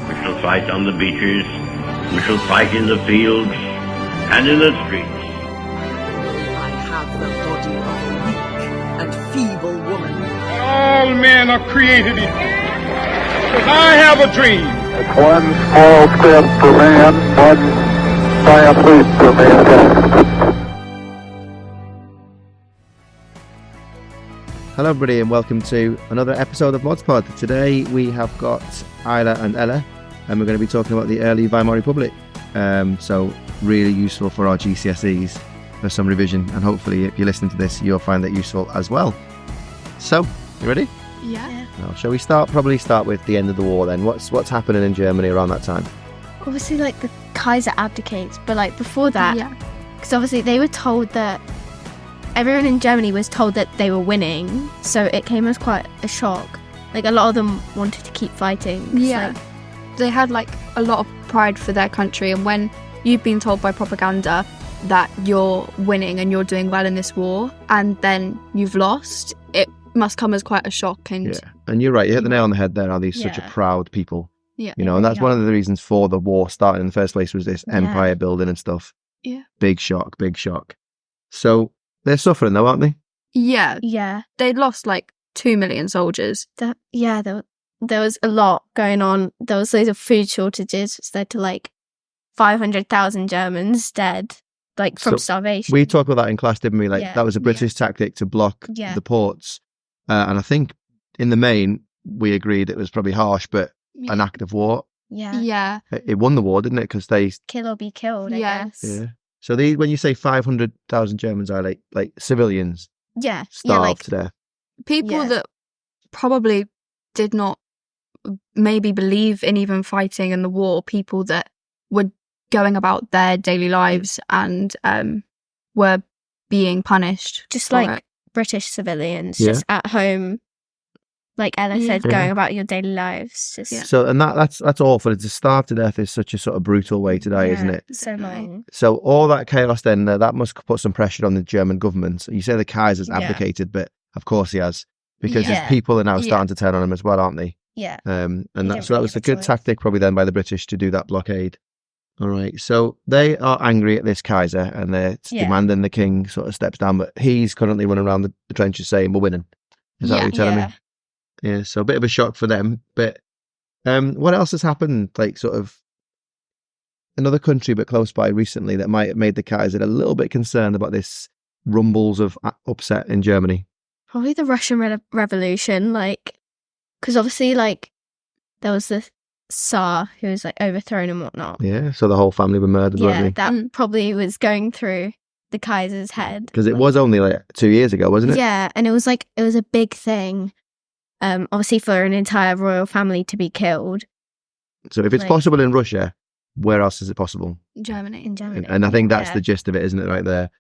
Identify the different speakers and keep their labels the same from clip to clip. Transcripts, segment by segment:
Speaker 1: We shall fight on the beaches. We shall fight in the fields and in the streets.
Speaker 2: I have the body of a weak and feeble woman.
Speaker 3: All men are created equal. But I have a dream.
Speaker 4: It's one small step for man, one giant leap for mankind.
Speaker 5: Hello everybody and welcome to another episode of ModsPod. Today we have got Isla and Ella and we're going to be talking about the early Weimar Republic. So really useful for our GCSEs for some revision, and hopefully if you listen to this you'll find that useful as well. So, you ready?
Speaker 6: Yeah.
Speaker 5: Well, shall we probably start with the end of the war then? What's happening in Germany around that time?
Speaker 6: Obviously, like, the Kaiser abdicates, but, like, before that, because obviously they were told that everyone in Germany was told that they were winning, so it came as quite a shock. Like, a lot of them wanted to keep fighting.
Speaker 7: Yeah.
Speaker 6: Like,
Speaker 7: they had, like, a lot of pride for their country, and when you've been told by propaganda that you're winning and you're doing well in this war, and then you've lost, it must come as quite a shock. And
Speaker 5: and you're right, you hit the nail on the head there. Are these such a proud people?
Speaker 7: Yeah.
Speaker 5: You know, and that's one of the reasons for the war starting in the first place, was this empire building and stuff.
Speaker 7: Yeah.
Speaker 5: Big shock. So they're suffering though, aren't they?
Speaker 7: Yeah.
Speaker 6: yeah.
Speaker 7: They'd lost, like, 2 million soldiers.
Speaker 6: There was a lot going on. There was loads of food shortages, which led to, like, 500,000 Germans dead, like, from starvation.
Speaker 5: We talked about that in class, didn't we? Like, that was a British tactic to block the ports. And I think in the main, we agreed it was probably harsh, but an act of war.
Speaker 7: Yeah.
Speaker 5: It won the war, didn't it? Because they...
Speaker 6: Kill or be killed, I guess.
Speaker 5: Yeah. So when you say 500,000 Germans are like civilians starved to death.
Speaker 7: People that probably did not maybe believe in even fighting in the war, people that were going about their daily lives and were being punished.
Speaker 6: Just
Speaker 7: for
Speaker 6: like
Speaker 7: it.
Speaker 6: British civilians, just at home, like Ella said, going about your daily lives. Just
Speaker 5: So, and that's awful. To starve to death is such a sort of brutal way to die, isn't it?
Speaker 6: So long.
Speaker 5: So all that chaos then, that must put some pressure on the German government. You say the Kaiser's abdicated, but of course he has, because his people are now starting to turn on him as well, aren't they?
Speaker 6: Yeah.
Speaker 5: And that was a good tactic probably then by the British to do that blockade. All right. So they are angry at this Kaiser and they're demanding the king sort of steps down, but he's currently running around the trenches saying we're winning. Is that what you're telling me? Yeah. So a bit of a shock for them. But what else has happened, like sort of another country but close by recently, that might have made the Kaiser a little bit concerned about this rumbles of upset in Germany?
Speaker 6: Probably the Russian Revolution, like, because obviously, like, there was the Tsar who was, like, overthrown and whatnot.
Speaker 5: Yeah, so the whole family were murdered, weren't they?
Speaker 6: That probably was going through the Kaiser's head.
Speaker 5: Because it was only, like, 2 years ago, wasn't it?
Speaker 6: Yeah, and it was a big thing, obviously, for an entire royal family to be killed.
Speaker 5: So if it's possible in Russia, where else is it possible?
Speaker 7: Germany.
Speaker 6: In Germany.
Speaker 5: And I think that's the gist of it, isn't it, right there?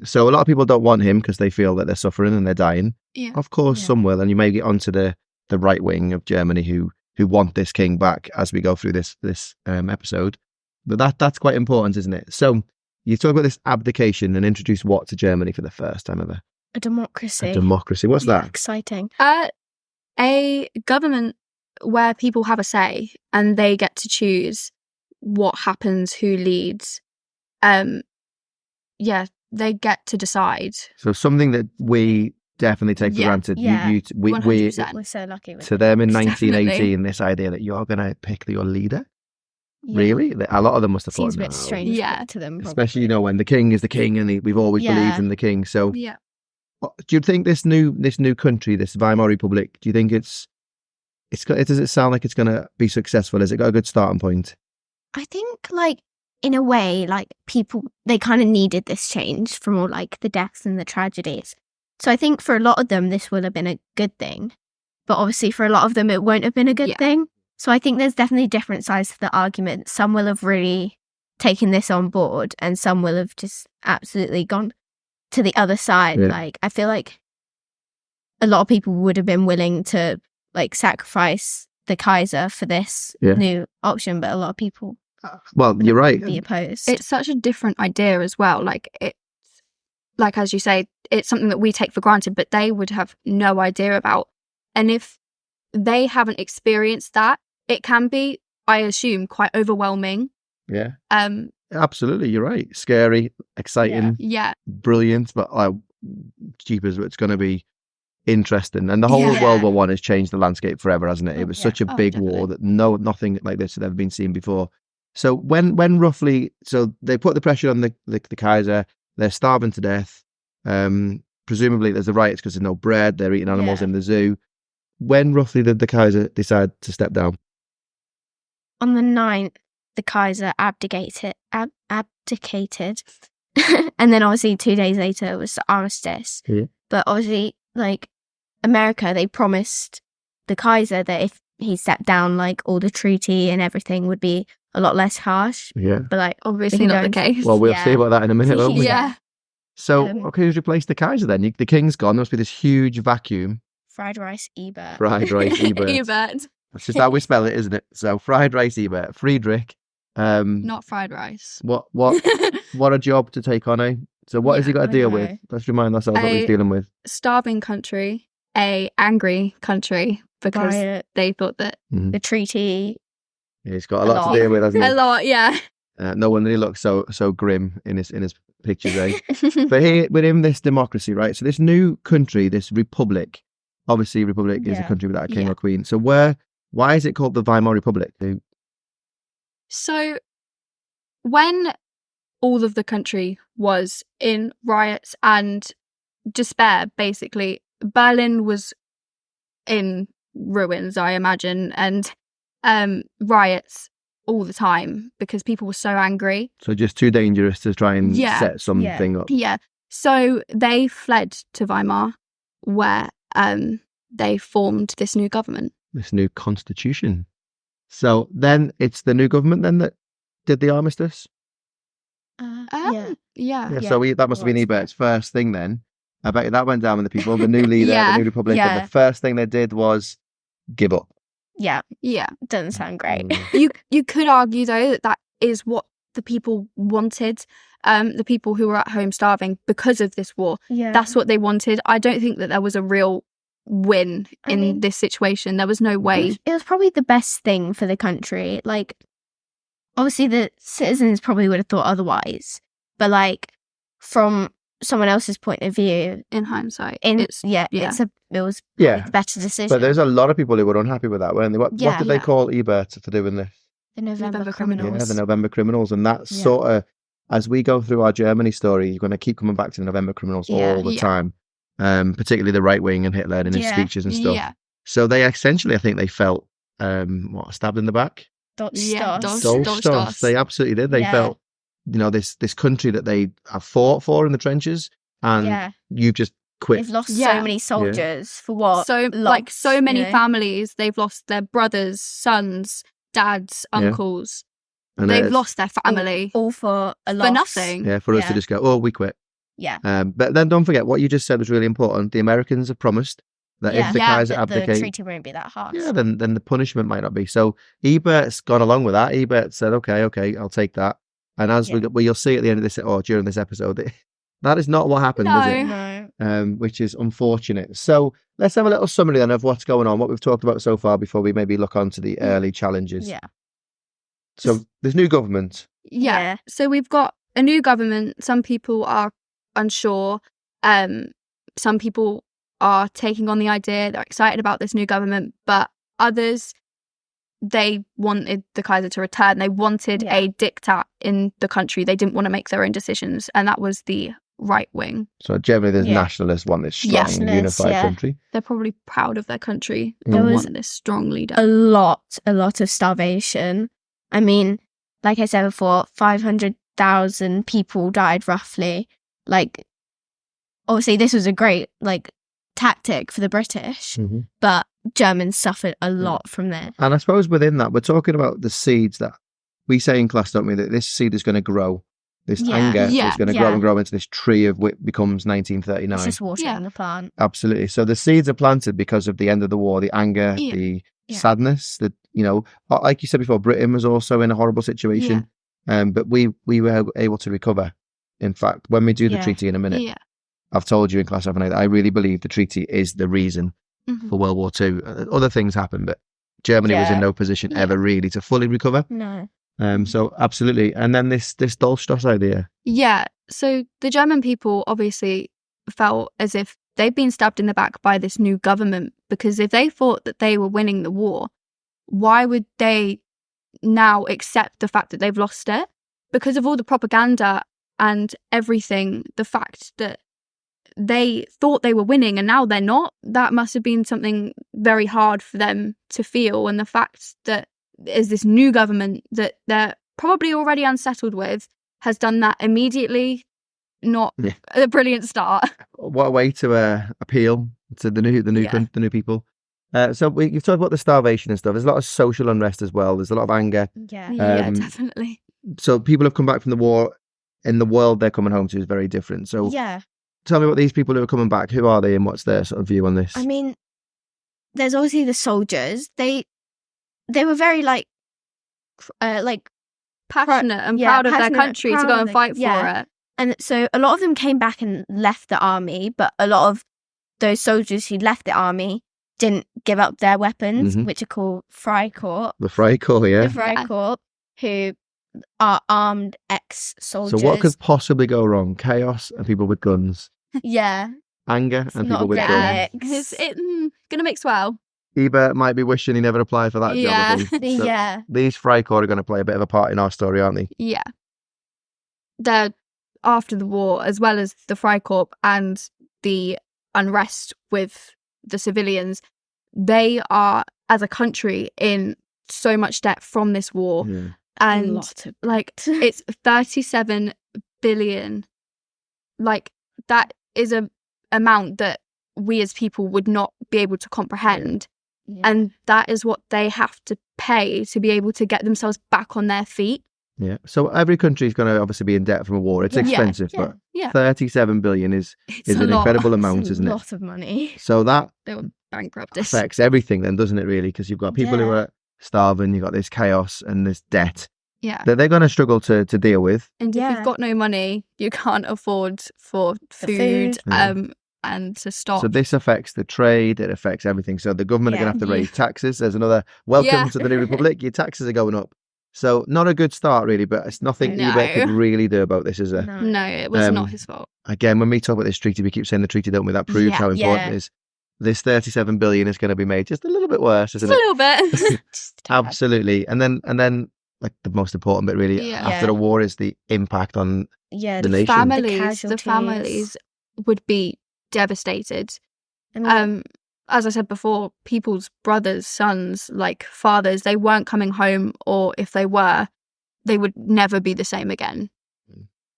Speaker 5: So a lot of people don't want him because they feel that they're suffering and they're dying.
Speaker 7: Yeah.
Speaker 5: Of course, some will, and you may get onto the right wing of Germany who want this king back as we go through this episode. But that's quite important, isn't it? So you talk about this abdication and introduce what to Germany for the first time ever?
Speaker 6: A democracy.
Speaker 5: A democracy. What's that?
Speaker 6: Exciting.
Speaker 7: A government where people have a say and they get to choose what happens, who leads. They get to decide.
Speaker 5: So something that we definitely take for granted.
Speaker 6: Yeah.
Speaker 5: We're
Speaker 6: so lucky.
Speaker 5: To them in 1918,
Speaker 7: Definitely.
Speaker 5: this idea that you're going to pick your leader.
Speaker 6: Yeah.
Speaker 5: Really? A lot of them must have
Speaker 6: Seems a
Speaker 5: thought,
Speaker 6: bit
Speaker 5: no.
Speaker 6: strange to them. Probably.
Speaker 5: Especially, when the king is the king and we've always believed in the king. So do you think this new country, this Weimar Republic, do you think does it sound like it's going to be successful? Has it got a good starting point?
Speaker 6: I think, like, in a way, like, people, they kind of needed this change from all, like, the deaths and the tragedies. So I think for a lot of them, this will have been a good thing. But obviously for a lot of them, it won't have been a good thing. So I think there's definitely different sides to the argument. Some will have really taken this on board and some will have just absolutely gone to the other side.
Speaker 5: Yeah.
Speaker 6: Like, I feel like a lot of people would have been willing to, like, sacrifice the Kaiser for this new option, but a lot of people
Speaker 5: Well, you're right.
Speaker 6: be opposed.
Speaker 7: It's such a different idea as well. Like, it's, like, as you say, it's something that we take for granted, but they would have no idea about. And if they haven't experienced that, it can be I assume, quite overwhelming.
Speaker 5: Yeah. Absolutely, you're right. Scary, exciting,
Speaker 7: Yeah.
Speaker 5: brilliant, but jeepers, it's going to be interesting. And the whole of World War One has changed the landscape forever, hasn't it? It was such a big war that nothing like this had ever been seen before. So when roughly, so they put the pressure on the Kaiser. They're starving to death. Presumably there's the riots because there's no bread. They're eating animals in the zoo. When roughly did the Kaiser decide to step down?
Speaker 6: On the 9th, the Kaiser abdicated. And then obviously 2 days later was the armistice.
Speaker 5: Yeah.
Speaker 6: But obviously, like, America, they promised the Kaiser that if he stepped down, like, all the treaty and everything would be a lot less harsh.
Speaker 5: Yeah.
Speaker 6: But, like,
Speaker 7: Obviously not the case.
Speaker 5: Well, we'll see about that in a minute, won't we?
Speaker 7: Yeah.
Speaker 5: So, who's replaced the Kaiser then? The king's gone. There must be this huge vacuum.
Speaker 6: Fried rice Ebert.
Speaker 5: Fried rice Ebert.
Speaker 7: Ebert.
Speaker 5: That's just how we spell it, isn't it? So, fried rice Ebert. Friedrich.
Speaker 7: Not fried rice.
Speaker 5: What a job to take on, eh? So what has he got to deal with? Let's remind ourselves what he's dealing with.
Speaker 7: Starving country, a angry country, because they thought that
Speaker 6: the treaty.
Speaker 5: Yeah, he's got a lot to deal with, hasn't he?
Speaker 7: A lot, yeah.
Speaker 5: No wonder he looks so grim in his pictures, eh? But here, within this democracy, right? So this new country, this republic, obviously republic is a country without a king or queen. So why is it called the Weimar Republic?
Speaker 7: So when all of the country was in riots and despair, basically, Berlin was in ruins, I imagine, and riots all the time because people were so angry.
Speaker 5: So just too dangerous to try and set something up.
Speaker 7: Yeah. So they fled to Weimar, where they formed this new government.
Speaker 5: This new constitution. So then it's the new government then that did the armistice?
Speaker 7: Yeah.
Speaker 5: So that must have been Ebert's first thing then. I bet that went down with the people, the new leader, the new republic, and the first thing they did was give up.
Speaker 6: Yeah.
Speaker 7: Yeah.
Speaker 6: Doesn't sound great.
Speaker 7: You could argue, though, that is what the people wanted, the people who were at home starving because of this war.
Speaker 6: Yeah.
Speaker 7: That's what they wanted. I don't think that there was a real win in this situation. There was no way.
Speaker 6: It was probably the best thing for the country. Like, obviously the citizens probably would have thought otherwise, but like from someone else's point of view,
Speaker 7: in hindsight,
Speaker 6: it was the better decision.
Speaker 5: But there's a lot of people who were unhappy with that, weren't they? What did they call Ebert for doing this?
Speaker 6: The November criminals.
Speaker 5: Yeah, the November criminals, and that's sort of, as we go through our Germany story, you're going to keep coming back to the November criminals all the time. Particularly the right wing and Hitler and his speeches and stuff. Yeah. So they essentially, I think they felt stabbed in the back.
Speaker 6: Dolchstoss.
Speaker 5: They absolutely did. They felt, this country that they have fought for in the trenches, and you've just quit.
Speaker 6: They've lost so many soldiers for what?
Speaker 7: So so many families. They've lost their brothers, sons, dads, uncles. And they've lost their family
Speaker 6: all for a loss.
Speaker 7: For nothing.
Speaker 5: Yeah, for us to just go, we quit.
Speaker 6: Yeah.
Speaker 5: But then don't forget what you just said was really important. The Americans have promised that if the Kaiser abdicates,
Speaker 6: the treaty won't be that harsh.
Speaker 5: Yeah, then the punishment might not be. So Ebert's gone along with that. Ebert said, okay, I'll take that. And as you'll see at the end of this or during this episode, that is not what happened, is it? No. Which is unfortunate. So let's have a little summary then of what's going on, what we've talked about so far before we maybe look on to the early challenges.
Speaker 6: Yeah.
Speaker 5: So there's new government.
Speaker 7: Yeah. So we've got a new government. Some people are unsure. Some people are taking on the idea, they're excited about this new government, but others, they wanted the Kaiser to return. They wanted a diktat in the country. They didn't want to make their own decisions, and that was the right wing.
Speaker 5: So generally there's nationalists want this strong, unified country.
Speaker 7: They're probably proud of their country. They want this strong leader.
Speaker 6: A lot of starvation. I mean, like I said before, 500,000 people died roughly. Like, obviously this was a great tactic for the British, but Germans suffered a lot from that.
Speaker 5: And I suppose within that, we're talking about the seeds that we say in class, don't we, that this seed is going to grow. This anger is going to grow and grow into this tree of what becomes 1939.
Speaker 6: It's just watering the plant.
Speaker 5: Absolutely. So the seeds are planted because of the end of the war, the anger, the sadness, that, like you said before, Britain was also in a horrible situation. But we were able to recover. In fact, when we do the treaty in a minute, I've told you in class, haven't I, that I really believe the treaty is the reason for World War II. Other things happen, but Germany was in
Speaker 6: Yeah.
Speaker 5: no position
Speaker 6: Yeah.
Speaker 5: ever really to fully recover.
Speaker 6: No.
Speaker 5: So absolutely. And then this Dolchstoss idea.
Speaker 7: Yeah. So the German people obviously felt as if they'd been stabbed in the back by this new government, because if they thought that they were winning the war, why would they now accept the fact that they've lost it? Because of all the propaganda and everything, the fact that they thought they were winning and now they're not, that must have been something very hard for them to feel. And the fact that is this new government that they're probably already unsettled with has done that immediately, not a brilliant start.
Speaker 5: What a way to appeal to the new people. So you've talked about the starvation and stuff. There's a lot of social unrest as well. There's a lot of anger.
Speaker 6: Yeah.
Speaker 7: Yeah, definitely.
Speaker 5: So people have come back from the war. In the world they're coming home to is very different. So
Speaker 6: Yeah.
Speaker 5: tell me about these people who are coming back. Who are they and what's their sort of view on this?
Speaker 6: I mean, there's obviously the soldiers. They were very
Speaker 7: Passionate and proud of their country to go and fight for it.
Speaker 6: And so a lot of them came back and left the army, but a lot of those soldiers who left the army didn't give up their weapons, which are called Freikorps.
Speaker 5: The Freikorps, yeah.
Speaker 6: The Freikorps, who are armed ex-soldiers.
Speaker 5: So what could possibly go wrong? Chaos and people with guns.
Speaker 6: Yeah.
Speaker 5: Anger and
Speaker 6: not
Speaker 5: people with
Speaker 6: a
Speaker 5: guns.
Speaker 6: great
Speaker 7: Is it going to mix well?
Speaker 5: Ebert might be wishing he never applied for that job. I think. So
Speaker 6: Yeah.
Speaker 5: These Freikorps are going to play a bit of a part in our story, aren't they?
Speaker 7: Yeah. They're after the war, as well as the Freikorps and the unrest with the civilians, they are, as a country, in so much debt from this war.
Speaker 5: Yeah.
Speaker 7: And
Speaker 6: Lot of
Speaker 7: it's 37 billion. That is a amount that we as people would not be able to comprehend.
Speaker 6: Yeah.
Speaker 7: And that is what they have to pay to be able to get themselves back on their feet.
Speaker 5: Yeah. So every country is going to obviously be in debt from a war. It's expensive, but
Speaker 7: Yeah.
Speaker 5: 37 billion is
Speaker 7: It's
Speaker 5: an
Speaker 7: a lot.
Speaker 5: incredible amount,
Speaker 6: It's
Speaker 5: isn't
Speaker 6: a
Speaker 5: it?
Speaker 6: lot of money.
Speaker 5: So that
Speaker 7: They were bankrupt. This.
Speaker 5: affects everything then, doesn't it, really? Because you've got people who
Speaker 6: Yeah.
Speaker 5: are starving, you've got this chaos and this debt
Speaker 7: Yeah.
Speaker 5: that they're going to struggle to deal with.
Speaker 7: And if
Speaker 6: Yeah.
Speaker 7: you've got no money, you can't afford for food,
Speaker 6: food.
Speaker 7: and to stop.
Speaker 5: So this affects the trade, it affects everything. So the government are going to have to raise taxes. There's another welcome to the new republic. Your taxes are going up. So not a good start, really, but it's nothing
Speaker 7: No.
Speaker 5: Ebert could really do about this, is there?
Speaker 7: No, it was not his fault.
Speaker 5: Again, when we talk about this treaty, we keep saying the treaty, don't we? That proves how important it is. This 37 billion is going to be made just a little bit worse, isn't
Speaker 7: Just a
Speaker 5: it?
Speaker 7: little bit.
Speaker 5: Absolutely. And then like the most important bit really after the war is the impact on
Speaker 6: Yeah.
Speaker 5: the nation.
Speaker 7: The families would be devastated.
Speaker 6: I mean,
Speaker 7: As I said before, people's brothers, sons, fathers, they weren't coming home, or if they were, they would never be the same again.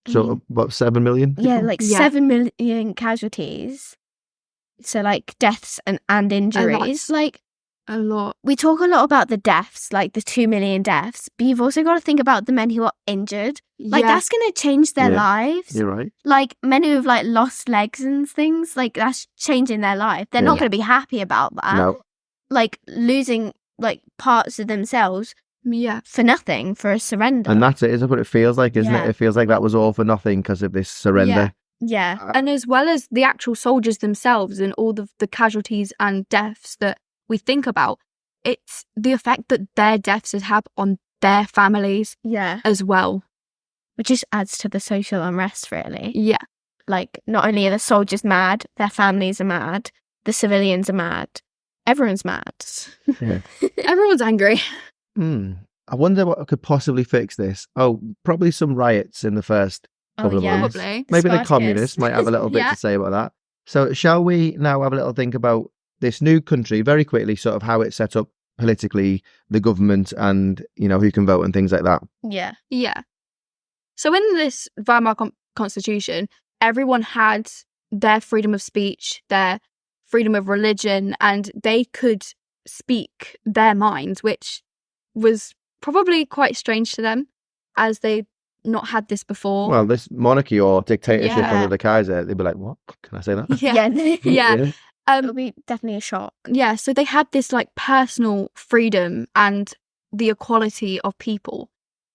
Speaker 5: So about 7 million?
Speaker 6: yeah,
Speaker 5: people?
Speaker 6: 7 million casualties. So deaths and injuries.
Speaker 7: A lot.
Speaker 6: We talk a lot about the deaths, the 2 million deaths, but you've also got to think about the men who are injured. That's going to change their lives.
Speaker 5: You're right.
Speaker 6: Men who have lost legs and things, that's changing their life. They're not going to be happy about that.
Speaker 5: No.
Speaker 6: Losing parts of themselves for nothing, for a surrender.
Speaker 5: And that's it, isn't what it feels like, isn't
Speaker 6: Yeah.
Speaker 5: it? It feels like that was all for nothing because of this surrender.
Speaker 6: Yeah.
Speaker 7: And as well as the actual soldiers themselves and all the casualties and deaths that we think about, it's the effect that their deaths has had on their families
Speaker 6: Yeah.
Speaker 7: as well.
Speaker 6: Which just adds to the social unrest, really.
Speaker 7: Yeah.
Speaker 6: Not only are the soldiers mad, their families are mad, the civilians are mad, everyone's mad.
Speaker 5: Yeah.
Speaker 7: Everyone's angry.
Speaker 5: I wonder what could possibly fix this. Oh, probably some riots in the first couple of months.
Speaker 7: Probably.
Speaker 5: Maybe the
Speaker 6: Spartacus.
Speaker 5: communists might have a little bit
Speaker 7: Yeah.
Speaker 5: to say about that. So shall we now have a little think about this new country very quickly, sort of how it's set up politically, the government and, who can vote and things like that?
Speaker 6: Yeah.
Speaker 7: Yeah. So in this Weimar Constitution, everyone had their freedom of speech, their freedom of religion, and they could speak their minds, which was probably quite strange to them, as they not had this before.
Speaker 5: Well, this monarchy or dictatorship
Speaker 7: Yeah.
Speaker 5: under the Kaiser, they'd be like, what? Can I say that?
Speaker 7: Yeah.
Speaker 6: Yeah.
Speaker 7: Yeah.
Speaker 6: It'll be definitely a shock.
Speaker 7: Yeah, so they had this personal freedom and the equality of people,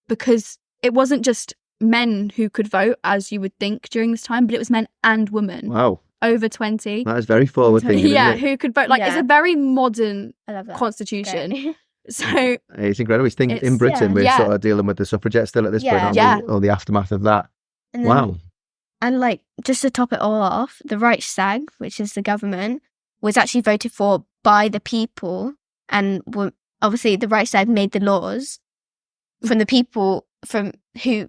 Speaker 7: because it wasn't just men who could vote, as you would think during this time, but it was men and women.
Speaker 5: Wow.
Speaker 7: over 20.
Speaker 5: That is very forward thinking.
Speaker 7: Yeah,
Speaker 5: isn't it?
Speaker 7: who could vote. Like, it's a very modern
Speaker 6: I love that.
Speaker 7: constitution.
Speaker 6: Great.
Speaker 7: So
Speaker 5: It's incredible.
Speaker 7: It's-
Speaker 5: In Britain, we're
Speaker 7: yeah.
Speaker 5: sort of dealing with the suffragettes still at this point, aren't
Speaker 7: Yeah.
Speaker 5: we? Or the aftermath of that.
Speaker 6: And then,
Speaker 5: Wow.
Speaker 6: And like, just to top it all off, the Reichstag, which is the government, was actually voted for by the people, and obviously the Reichstag made the laws from the people from who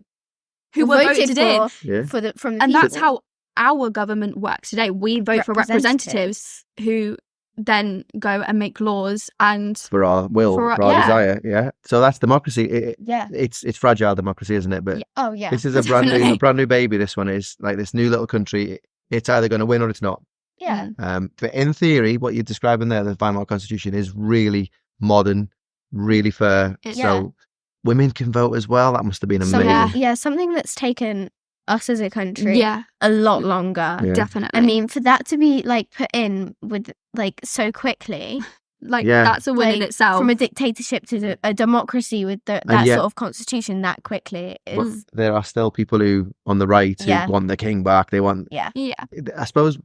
Speaker 7: who were voted in.
Speaker 5: Yeah.
Speaker 6: from the
Speaker 7: And
Speaker 6: people.
Speaker 7: that's how our government works today. We vote for representatives who then go and make laws and
Speaker 5: For our will,
Speaker 7: For
Speaker 5: for
Speaker 7: our-
Speaker 5: our
Speaker 7: yeah.
Speaker 5: desire. Yeah. So that's democracy.
Speaker 6: Yeah.
Speaker 5: It's fragile democracy, isn't it? But
Speaker 6: Yeah. Oh yeah.
Speaker 5: this is a brand new baby. This one is like this new little country. It's either going to win or it's not.
Speaker 6: Yeah.
Speaker 5: But in theory, what you're describing there, the Weimar Constitution, is really modern, really fair.
Speaker 7: Yeah.
Speaker 5: So women can vote as well. That must have been amazing.
Speaker 6: Something that's taken us as a country
Speaker 7: yeah,
Speaker 6: a lot longer.
Speaker 5: Yeah.
Speaker 7: definitely.
Speaker 6: I mean, for that to be like put in with like so quickly,
Speaker 7: like
Speaker 5: Yeah.
Speaker 7: that's a win in
Speaker 6: like,
Speaker 7: itself.
Speaker 6: from a dictatorship to a democracy with that
Speaker 5: yet-
Speaker 6: sort of constitution that quickly
Speaker 5: But
Speaker 6: is
Speaker 5: there are still people who, on the right,
Speaker 6: Yeah.
Speaker 5: who want the king back. They want.
Speaker 6: yeah.
Speaker 7: yeah,
Speaker 5: I suppose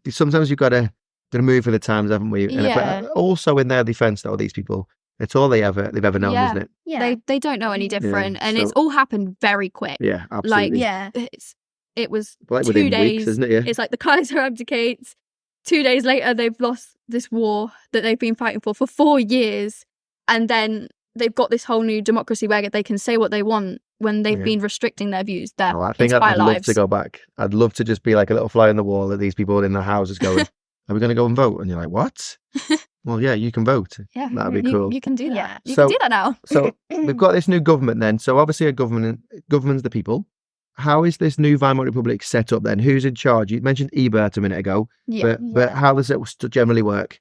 Speaker 5: sometimes you've got to move with the times, haven't we? And
Speaker 6: Yeah.
Speaker 5: but also in their defence, though, these people, it's all they've ever known,
Speaker 7: Yeah.
Speaker 5: isn't it?
Speaker 6: Yeah.
Speaker 7: they don't know any different, and
Speaker 5: so-
Speaker 7: it's all happened very quick.
Speaker 5: Yeah, absolutely.
Speaker 7: Like
Speaker 6: yeah.
Speaker 7: it was
Speaker 5: Like
Speaker 7: 2
Speaker 5: within
Speaker 7: days.
Speaker 5: weeks, isn't it? Yeah.
Speaker 7: It's like the Kaiser abdicates. 2 days later, they've lost this war that they've been fighting for 4 years, and then they've got this whole new democracy where they can say what they want when they've
Speaker 5: Yeah.
Speaker 7: been restricting their views. Their
Speaker 5: Oh, I think
Speaker 7: entire
Speaker 5: I'd love
Speaker 7: lives.
Speaker 5: to go back. I'd love to just be like a little fly on the wall at these people in their houses going, are we going to go and vote? And you're like, what? Well, yeah, you can vote.
Speaker 7: Yeah,
Speaker 5: That'd be
Speaker 7: you,
Speaker 5: cool.
Speaker 7: You can do that.
Speaker 6: Yeah.
Speaker 7: You
Speaker 5: So-
Speaker 7: can do that now.
Speaker 5: So we've got this new government then. So obviously a government governs the people. How is this new Weimar Republic set up then? Who's in charge? You mentioned Ebert a minute ago,
Speaker 7: Yeah,
Speaker 5: but how does it generally work?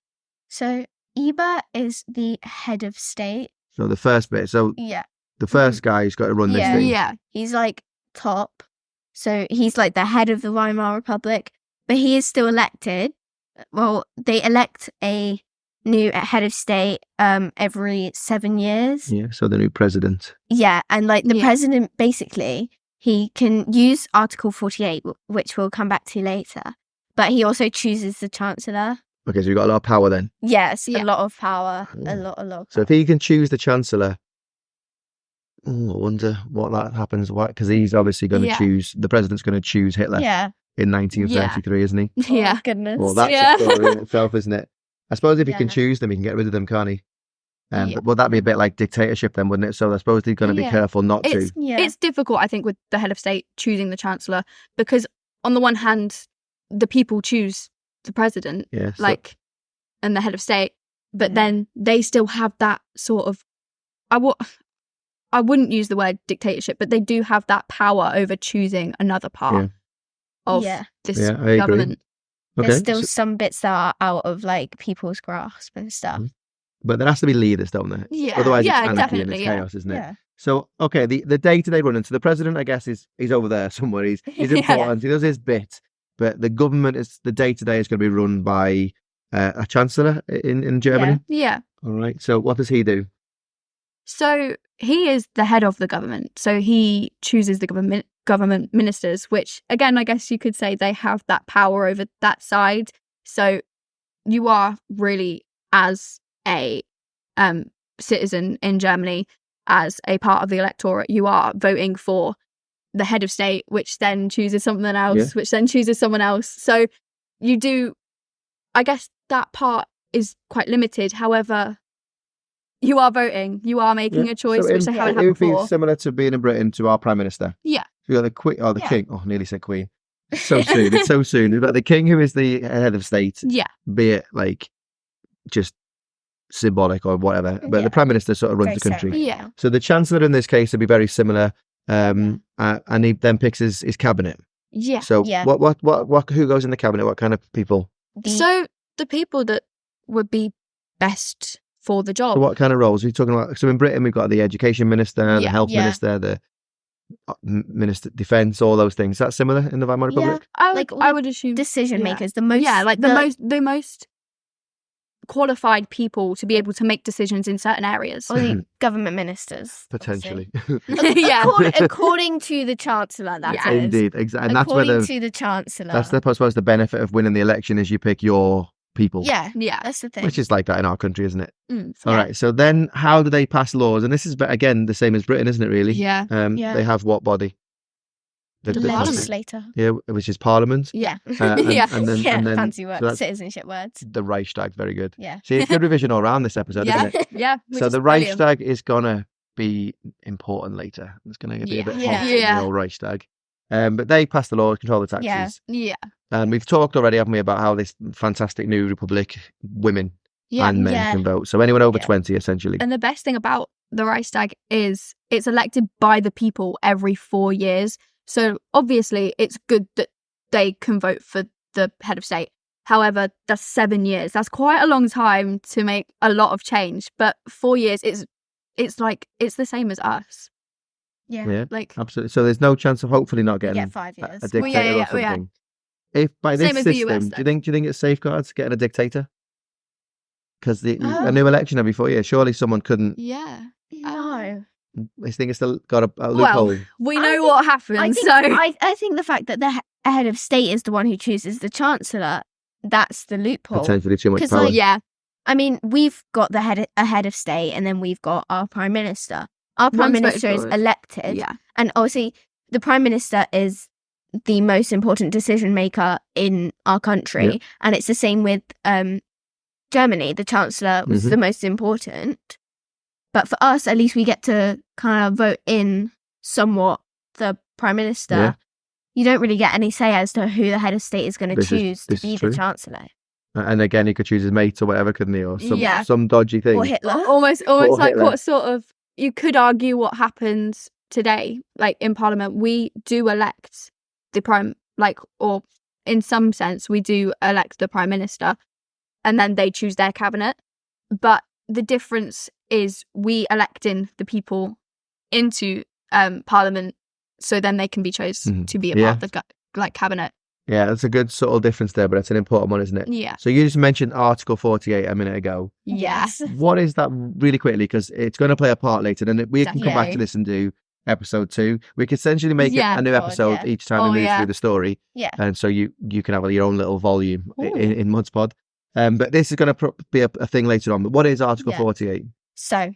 Speaker 6: So Ebert is the head of state.
Speaker 5: So the first bit. So
Speaker 6: Yeah.
Speaker 5: the first guy who's got to run this
Speaker 6: Yeah.
Speaker 5: thing.
Speaker 7: yeah,
Speaker 6: He's like top. So he's like the head of the Weimar Republic, but he is still elected. Well, they elect a new head of state every 7 years.
Speaker 5: Yeah. So the new president.
Speaker 6: Yeah, and like the
Speaker 7: Yeah.
Speaker 6: president basically, he can use Article 48, which we'll come back to later, but he also chooses the chancellor.
Speaker 5: Okay. So you've got a lot of power then.
Speaker 6: Yes,
Speaker 7: Yeah.
Speaker 6: a lot of power,
Speaker 5: Yeah.
Speaker 6: a lot.
Speaker 5: So if he can choose the chancellor, I wonder what that happens. Why? Because he's obviously going to
Speaker 7: Yeah.
Speaker 5: choose. The president's going to choose Hitler
Speaker 6: Yeah.
Speaker 5: in 1933, isn't he?
Speaker 7: yeah.
Speaker 6: Oh, goodness.
Speaker 5: Well, that's
Speaker 7: Yeah.
Speaker 5: a story in itself, isn't it? I suppose if he can
Speaker 6: Yeah.
Speaker 5: choose them, he can get rid of them, can't he?
Speaker 7: Yeah.
Speaker 5: But would that be a bit like dictatorship then, wouldn't it? So I suppose he's going to be
Speaker 7: Yeah.
Speaker 5: careful not
Speaker 7: It's
Speaker 5: to.
Speaker 6: Yeah.
Speaker 7: it's difficult, I think, with the head of state choosing the chancellor, because on the one hand, the people choose the president,
Speaker 5: Yeah. So,
Speaker 7: like, and the head of state, but
Speaker 6: Yeah.
Speaker 7: then they still have that sort of, I wouldn't use the word dictatorship, but they do have that power over choosing another part
Speaker 5: Yeah.
Speaker 7: of
Speaker 6: Yeah.
Speaker 7: this
Speaker 5: Yeah, I agree.
Speaker 7: government.
Speaker 5: okay.
Speaker 6: There's still
Speaker 5: so-
Speaker 6: some bits that are out of like people's grasp and stuff.
Speaker 5: but there has to be leaders, don't there?
Speaker 7: Yeah,
Speaker 5: Otherwise,
Speaker 7: yeah,
Speaker 5: it's anarchy and
Speaker 7: definitely,
Speaker 5: it's
Speaker 7: yeah.
Speaker 5: chaos, isn't it?
Speaker 6: Yeah.
Speaker 5: So, okay, the day-to-day running. So the president, I guess, he's over there somewhere. He's
Speaker 7: Yeah.
Speaker 5: important. He does his bit. But the government is the day-to-day is going to be run by a chancellor in Germany.
Speaker 7: Yeah.
Speaker 5: All right. So what does he do?
Speaker 7: So he is the head of the government. So he chooses the government ministers, which again, I guess you could say they have that power over that side. So you are really, as a citizen in Germany, as a part of the electorate, you are voting for the head of state, which then chooses something else,
Speaker 5: Yeah.
Speaker 7: which then chooses someone else. So you do, I guess that part is quite limited. However, you are voting, you are making a choice,
Speaker 5: So
Speaker 7: which they haven't
Speaker 5: it
Speaker 7: had
Speaker 5: would be
Speaker 7: before.
Speaker 5: similar to being in Britain to our prime minister.
Speaker 7: Yeah.
Speaker 5: So you got the queen, or the
Speaker 7: Yeah.
Speaker 5: king. Oh, nearly said queen. So soon. It's so soon. You've got the king who is the head of state,
Speaker 7: Yeah.
Speaker 5: be it like just symbolic or whatever. But
Speaker 6: Yeah.
Speaker 5: the prime minister sort of runs
Speaker 6: Very
Speaker 5: the country.
Speaker 6: separate,
Speaker 7: Yeah.
Speaker 5: So the chancellor in this case would be very similar, and he then picks his cabinet.
Speaker 7: Yeah.
Speaker 5: So
Speaker 6: Yeah.
Speaker 5: what who goes in the cabinet? What kind of people?
Speaker 7: So the people that would be best for the job.
Speaker 5: So what kind of roles are you talking about? So in Britain we've got the education minister, the
Speaker 7: Yeah.
Speaker 5: health
Speaker 6: Yeah.
Speaker 5: minister, the minister defence, all those things. Is that similar in the Weimar
Speaker 6: Yeah.
Speaker 5: Republic?
Speaker 7: I
Speaker 6: like,
Speaker 7: would assume
Speaker 6: decision
Speaker 7: yeah.
Speaker 6: makers, the most
Speaker 7: Yeah, like the most qualified people to be able to make decisions in certain areas.
Speaker 6: Or the government ministers.
Speaker 5: Potentially.
Speaker 7: Yeah.
Speaker 6: According to the Chancellor, that
Speaker 7: Yeah.
Speaker 6: is.
Speaker 5: Indeed, exactly. And that's where
Speaker 6: According to the Chancellor.
Speaker 5: that's I suppose the benefit of winning the election is you pick your people.
Speaker 6: Yeah,
Speaker 7: Yeah.
Speaker 6: that's the thing.
Speaker 5: Which is like that in our country, isn't it?
Speaker 7: Mm.
Speaker 5: All right. So then how do they pass laws? And this is, again, the same as Britain, isn't it, really?
Speaker 7: Yeah.
Speaker 6: Yeah.
Speaker 5: They have what body?
Speaker 6: The legislator.
Speaker 5: Yeah, which is Parliament.
Speaker 7: Yeah.
Speaker 6: Yeah.
Speaker 5: And then
Speaker 6: Fancy word.
Speaker 5: so that's
Speaker 6: Citizenship words.
Speaker 5: the Reichstag. Very good.
Speaker 6: Yeah.
Speaker 5: See, it's good revision all around this episode,
Speaker 7: Yeah.
Speaker 5: isn't it?
Speaker 7: Yeah. which
Speaker 5: So
Speaker 7: is
Speaker 5: the
Speaker 7: brilliant.
Speaker 5: Reichstag is going to be important later. It's going to be a bit
Speaker 6: Yeah.
Speaker 5: hot in
Speaker 7: Yeah.
Speaker 5: the old Reichstag. But they pass the law, control the taxes.
Speaker 6: Yeah.
Speaker 7: Yeah.
Speaker 5: And we've talked already, haven't we, about how this fantastic new republic, women
Speaker 7: Yeah.
Speaker 5: and men
Speaker 6: Yeah.
Speaker 5: can vote. So anyone over
Speaker 6: Yeah.
Speaker 5: 20, essentially.
Speaker 7: And the best thing about the Reichstag is it's elected by the people every 4 years. So obviously it's good that they can vote for the head of state. However, that's 7 years. That's quite a long time to make a lot of change. But 4 years, it's like, it's the same as us.
Speaker 6: Yeah.
Speaker 5: Yeah,
Speaker 7: Like,
Speaker 5: absolutely. So there's no chance of hopefully not
Speaker 6: You
Speaker 5: getting
Speaker 6: get 5
Speaker 5: a
Speaker 6: years.
Speaker 5: dictator
Speaker 7: Well, yeah,
Speaker 5: or
Speaker 7: yeah,
Speaker 5: something. If by this
Speaker 7: Same as the
Speaker 5: system,
Speaker 7: US
Speaker 5: do you think it safeguards getting a dictator? Because a new election every 4 years, surely someone couldn't.
Speaker 7: yeah.
Speaker 6: No.
Speaker 5: I think it's still got a loophole.
Speaker 7: Well, we
Speaker 6: I
Speaker 7: know
Speaker 6: think-
Speaker 7: what happens.
Speaker 6: I think,
Speaker 7: so
Speaker 6: I think the fact that the head of state is the one who chooses the Chancellor, that's the loophole.
Speaker 5: Potentially too much
Speaker 6: 'Cause,
Speaker 5: power.
Speaker 6: like,
Speaker 7: yeah.
Speaker 6: I mean, we've got a head of state, and then we've got our Prime Minister. Our Prime
Speaker 7: One's
Speaker 6: Minister is
Speaker 7: voted for.
Speaker 6: elected.
Speaker 7: Yeah.
Speaker 6: And obviously, the Prime Minister is the most important decision maker in our country.
Speaker 5: Yeah.
Speaker 6: And it's the same with Germany. The Chancellor was
Speaker 5: Mhm.
Speaker 6: the most important. But for us, at least we get to kind of vote in somewhat the Prime Minister.
Speaker 5: Yeah.
Speaker 6: You don't really get any say as to who the head of state is going to
Speaker 5: This is-
Speaker 6: choose
Speaker 5: this
Speaker 6: to
Speaker 5: is
Speaker 6: be
Speaker 5: true.
Speaker 6: the Chancellor.
Speaker 5: And again, he could choose his mates or whatever, couldn't he? Or
Speaker 7: Yeah.
Speaker 5: some dodgy thing.
Speaker 6: Or Hitler.
Speaker 7: Almost
Speaker 5: Or
Speaker 7: like
Speaker 5: Hitler.
Speaker 7: what sort of, you could argue what happens today, like in Parliament, we do elect the Prime, like, or in some sense, we do elect the Prime Minister and then they choose their cabinet. But the difference is we electing the people into Parliament so then they can be chosen
Speaker 5: Mhm.
Speaker 7: to be a
Speaker 5: Yeah.
Speaker 7: part of the cabinet.
Speaker 5: Yeah, that's a good subtle difference there, but it's an important one, isn't it?
Speaker 7: Yeah.
Speaker 5: So you just mentioned Article 48 a minute ago.
Speaker 7: Yes.
Speaker 5: What is that really quickly? Because it's going to play a part later, and we can come back to
Speaker 7: Definitely.
Speaker 5: this and do episode 2. We could essentially make
Speaker 7: Yeah.
Speaker 5: a new
Speaker 6: God,
Speaker 5: episode
Speaker 6: yeah.
Speaker 5: each time
Speaker 7: Oh,
Speaker 5: we move
Speaker 7: yeah.
Speaker 5: through the story.
Speaker 6: Yeah.
Speaker 5: And so you can have your own little volume
Speaker 7: Ooh.
Speaker 5: in ModsPod. But this is going to be a thing later on. But what is Article
Speaker 6: Yeah.
Speaker 5: 48?
Speaker 6: So,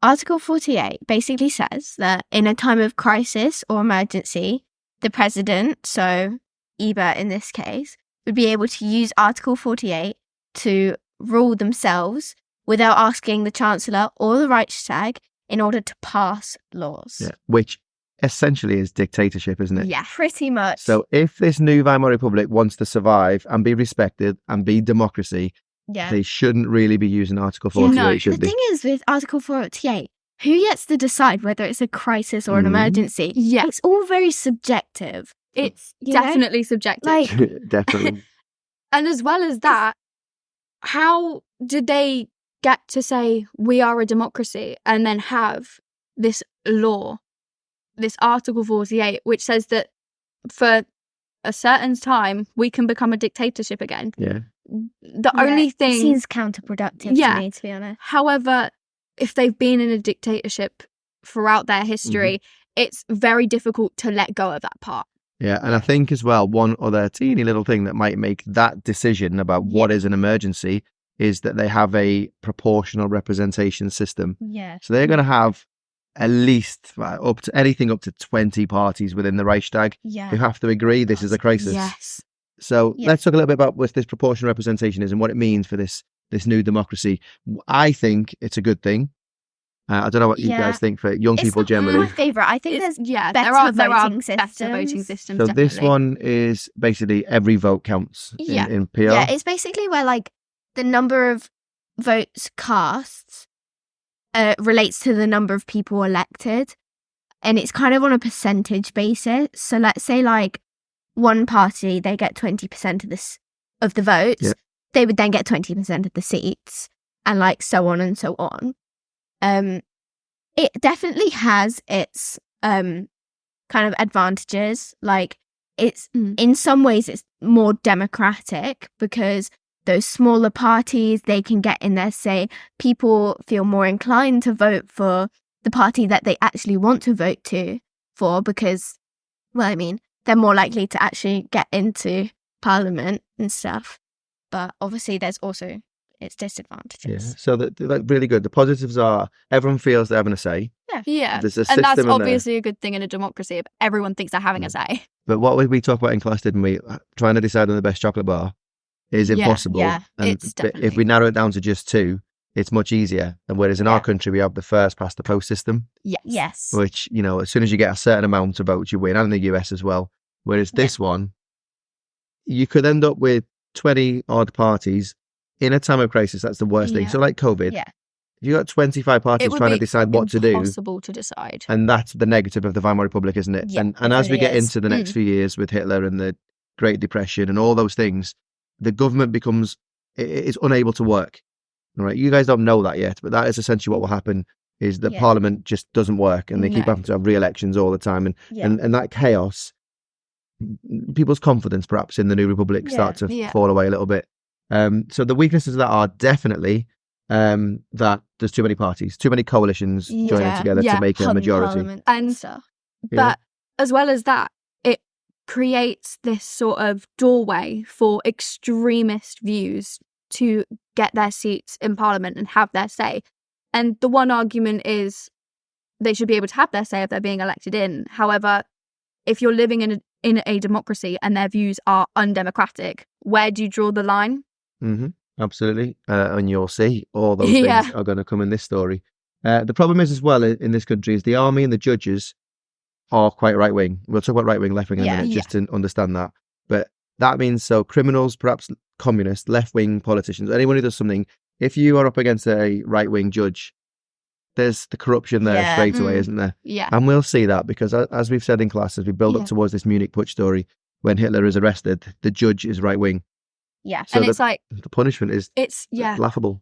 Speaker 6: Article 48 basically says that in a time of crisis or emergency, the president, so Eva in this case, would be able to use Article 48 to rule themselves without asking the Chancellor or the Reichstag in order to pass laws.
Speaker 5: Yeah. Which essentially is dictatorship, isn't it?
Speaker 7: Yeah.
Speaker 6: Pretty much.
Speaker 5: So if this new Weimar Republic wants to survive and be respected and be democracy,
Speaker 6: yeah.
Speaker 5: they shouldn't really be using Article 48,
Speaker 7: No.
Speaker 6: The
Speaker 5: should they?
Speaker 6: thing is with Article 48, who gets to decide whether it's a crisis or an
Speaker 5: Mhm.
Speaker 6: emergency?
Speaker 7: Yeah.
Speaker 6: It's all very subjective.
Speaker 7: It's
Speaker 6: You know?
Speaker 7: definitely subjective.
Speaker 6: Like,
Speaker 5: Definitely.
Speaker 7: And as well as that, how did they get to say we are a democracy and then have this law, this Article 48, which says that for a certain time we can become a dictatorship again?
Speaker 5: Yeah.
Speaker 7: The
Speaker 6: yeah,
Speaker 7: only
Speaker 6: it
Speaker 7: thing,
Speaker 6: seems counterproductive
Speaker 7: Yeah.
Speaker 6: to me, to be honest.
Speaker 7: however, if they've been in a dictatorship throughout their history, it's very difficult to let go of that part.
Speaker 5: Yeah, and I think as well, one other teeny little thing that might make that decision about what is an emergency is that they have a proportional representation system.
Speaker 6: Yeah.
Speaker 5: So they're going to have at least up to 20 parties within the Reichstag
Speaker 6: Yeah.
Speaker 5: who have to agree this is a crisis.
Speaker 7: Yes.
Speaker 5: So
Speaker 6: Yeah.
Speaker 5: let's talk a little bit about what this proportional representation is and what it means for this new democracy. I think it's a good thing. I don't know what you
Speaker 6: Yeah.
Speaker 5: guys think for young
Speaker 6: It's
Speaker 5: people
Speaker 6: not
Speaker 5: generally.
Speaker 6: my favourite. I think
Speaker 7: It's,
Speaker 6: there's
Speaker 7: yeah,
Speaker 6: better
Speaker 7: there are
Speaker 6: voting
Speaker 7: better voting
Speaker 6: systems.
Speaker 7: systems.
Speaker 5: So this
Speaker 7: definitely.
Speaker 5: one is basically every vote counts
Speaker 7: Yeah.
Speaker 5: in PR.
Speaker 6: Yeah, it's basically where like the number of votes cast relates to the number of people elected, and it's kind of on a percentage basis. So let's say like one party, they get 20% of the votes,
Speaker 5: Yeah.
Speaker 6: they would then get 20% of the seats, and like so on and so on. It definitely has its kind of advantages. Like it's
Speaker 7: Mm.
Speaker 6: in some ways it's more democratic because those smaller parties, they can get in their say. People feel more inclined to vote for the party that they actually want to vote for because, well, I mean, they're more likely to actually get into parliament and stuff. But obviously there's also its disadvantages.
Speaker 5: Yeah. So like really good. The positives are everyone feels they're having a say.
Speaker 7: Yeah.
Speaker 5: There's a
Speaker 7: And that's
Speaker 5: system in
Speaker 7: obviously a good thing in a democracy if everyone thinks they're having a say.
Speaker 5: But what we talk about in class, didn't we? Trying to decide on the best chocolate bar is impossible.
Speaker 6: Yeah,
Speaker 5: and
Speaker 7: it's definitely.
Speaker 5: if we narrow it down to just 2, it's much easier. And whereas in our country, we have the first past the post system,
Speaker 6: Yes.
Speaker 5: which, you know, as soon as you get a certain amount of votes, you win, and in the US as well. Whereas this one, you could end up with 20 odd parties in a time of crisis. That's the worst thing. So like COVID, if you got 25 parties trying to decide what to do,
Speaker 7: impossible to decide.
Speaker 5: and that's the negative of the Weimar Republic, isn't it?
Speaker 6: Yeah,
Speaker 5: and as we
Speaker 6: really
Speaker 5: get
Speaker 6: is.
Speaker 5: into the next few years with Hitler and the Great Depression and all those things, the government becomes it's unable to work. All right, you guys don't know that yet, but that is essentially what will happen. Is that Parliament just doesn't work, and they keep having to have re-elections all the time, and that chaos, people's confidence perhaps in the new republic start to fall away a little bit. So the weaknesses of that are definitely that there's too many parties, too many coalitions joining together to make a majority.
Speaker 7: And
Speaker 6: stuff.
Speaker 7: But as well as that, it creates this sort of doorway for extremist views to get their seats in Parliament and have their say. And the one argument is they should be able to have their say if they're being elected in. However, if you're living in a democracy and their views are undemocratic, where do you draw the line?
Speaker 5: Mm-hmm. Absolutely. And you'll see all those things are going to come in this story. The problem is as well in this country is the army and the judges are quite right wing. We'll talk about right wing, left wing in a minute just to understand that. But that means so criminals, perhaps communists, left wing politicians, anyone who does something, if you are up against a right wing judge, there's the corruption there straight away, isn't there?
Speaker 7: Yeah.
Speaker 5: And we'll see that because as we've said in class, as we build up towards this Munich Putsch story, when Hitler is arrested, the judge is right wing.
Speaker 6: Yeah.
Speaker 5: So
Speaker 7: and it's like
Speaker 5: the punishment is laughable.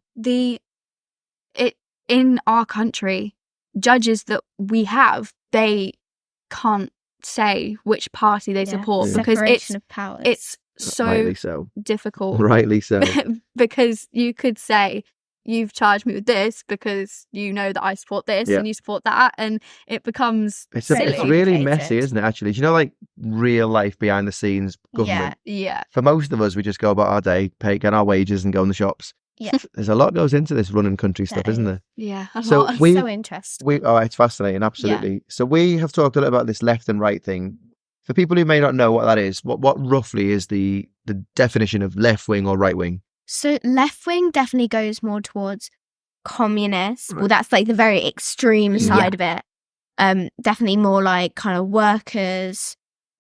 Speaker 7: In our country, judges that we have, they can't say which party they support because it's so difficult.
Speaker 5: Rightly so.
Speaker 7: Because you could say you've charged me with this because you know that I support this and you support that, and it becomes
Speaker 5: it's really messy, isn't it? Actually, do you know, like real life behind the scenes government.
Speaker 7: Yeah.
Speaker 5: For most of us, we just go about our day, get our wages, and go in the shops.
Speaker 6: Yeah.
Speaker 5: There's a lot goes into this running country stuff, isn't there?
Speaker 7: Yeah.
Speaker 5: So
Speaker 6: it's so interesting.
Speaker 5: It's fascinating, absolutely. Yeah. So we have talked a little about this left and right thing. For people who may not know what that is, what roughly is the definition of left wing or right wing?
Speaker 6: So left wing definitely goes more towards communist. Right. Well, that's like the very extreme side of it. Definitely more like kind of workers,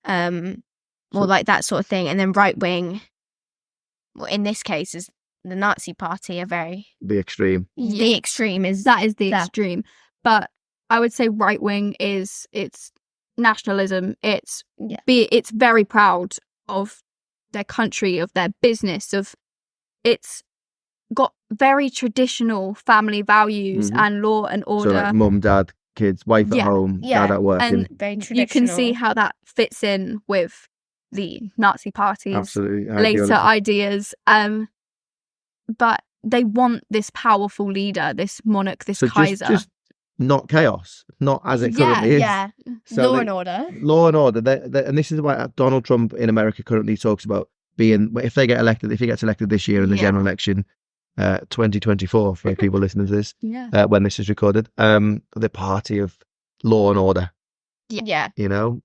Speaker 6: more like that sort of thing. And then right wing, well, in this case, is the Nazi Party.
Speaker 5: The extreme.
Speaker 6: The extreme is
Speaker 7: the extreme. But I would say right wing it's nationalism. It's very proud of their country, of their business, it's got very traditional family values and law and order.
Speaker 5: So like mum, dad, kids, wife at home, dad at work.
Speaker 7: And
Speaker 6: very traditional.
Speaker 7: You can see how that fits in with the Nazi Party's
Speaker 5: later
Speaker 7: ideas. But they want this powerful leader, this monarch, this Kaiser.
Speaker 5: Just not chaos, not as it currently is.
Speaker 6: Yeah, so law and order.
Speaker 5: Law and order. And this is why Donald Trump in America currently talks about being, if he gets elected this year in the general election, 2024 for people listening to this, when this is recorded, the party of law and order.
Speaker 6: Yeah.
Speaker 5: You know?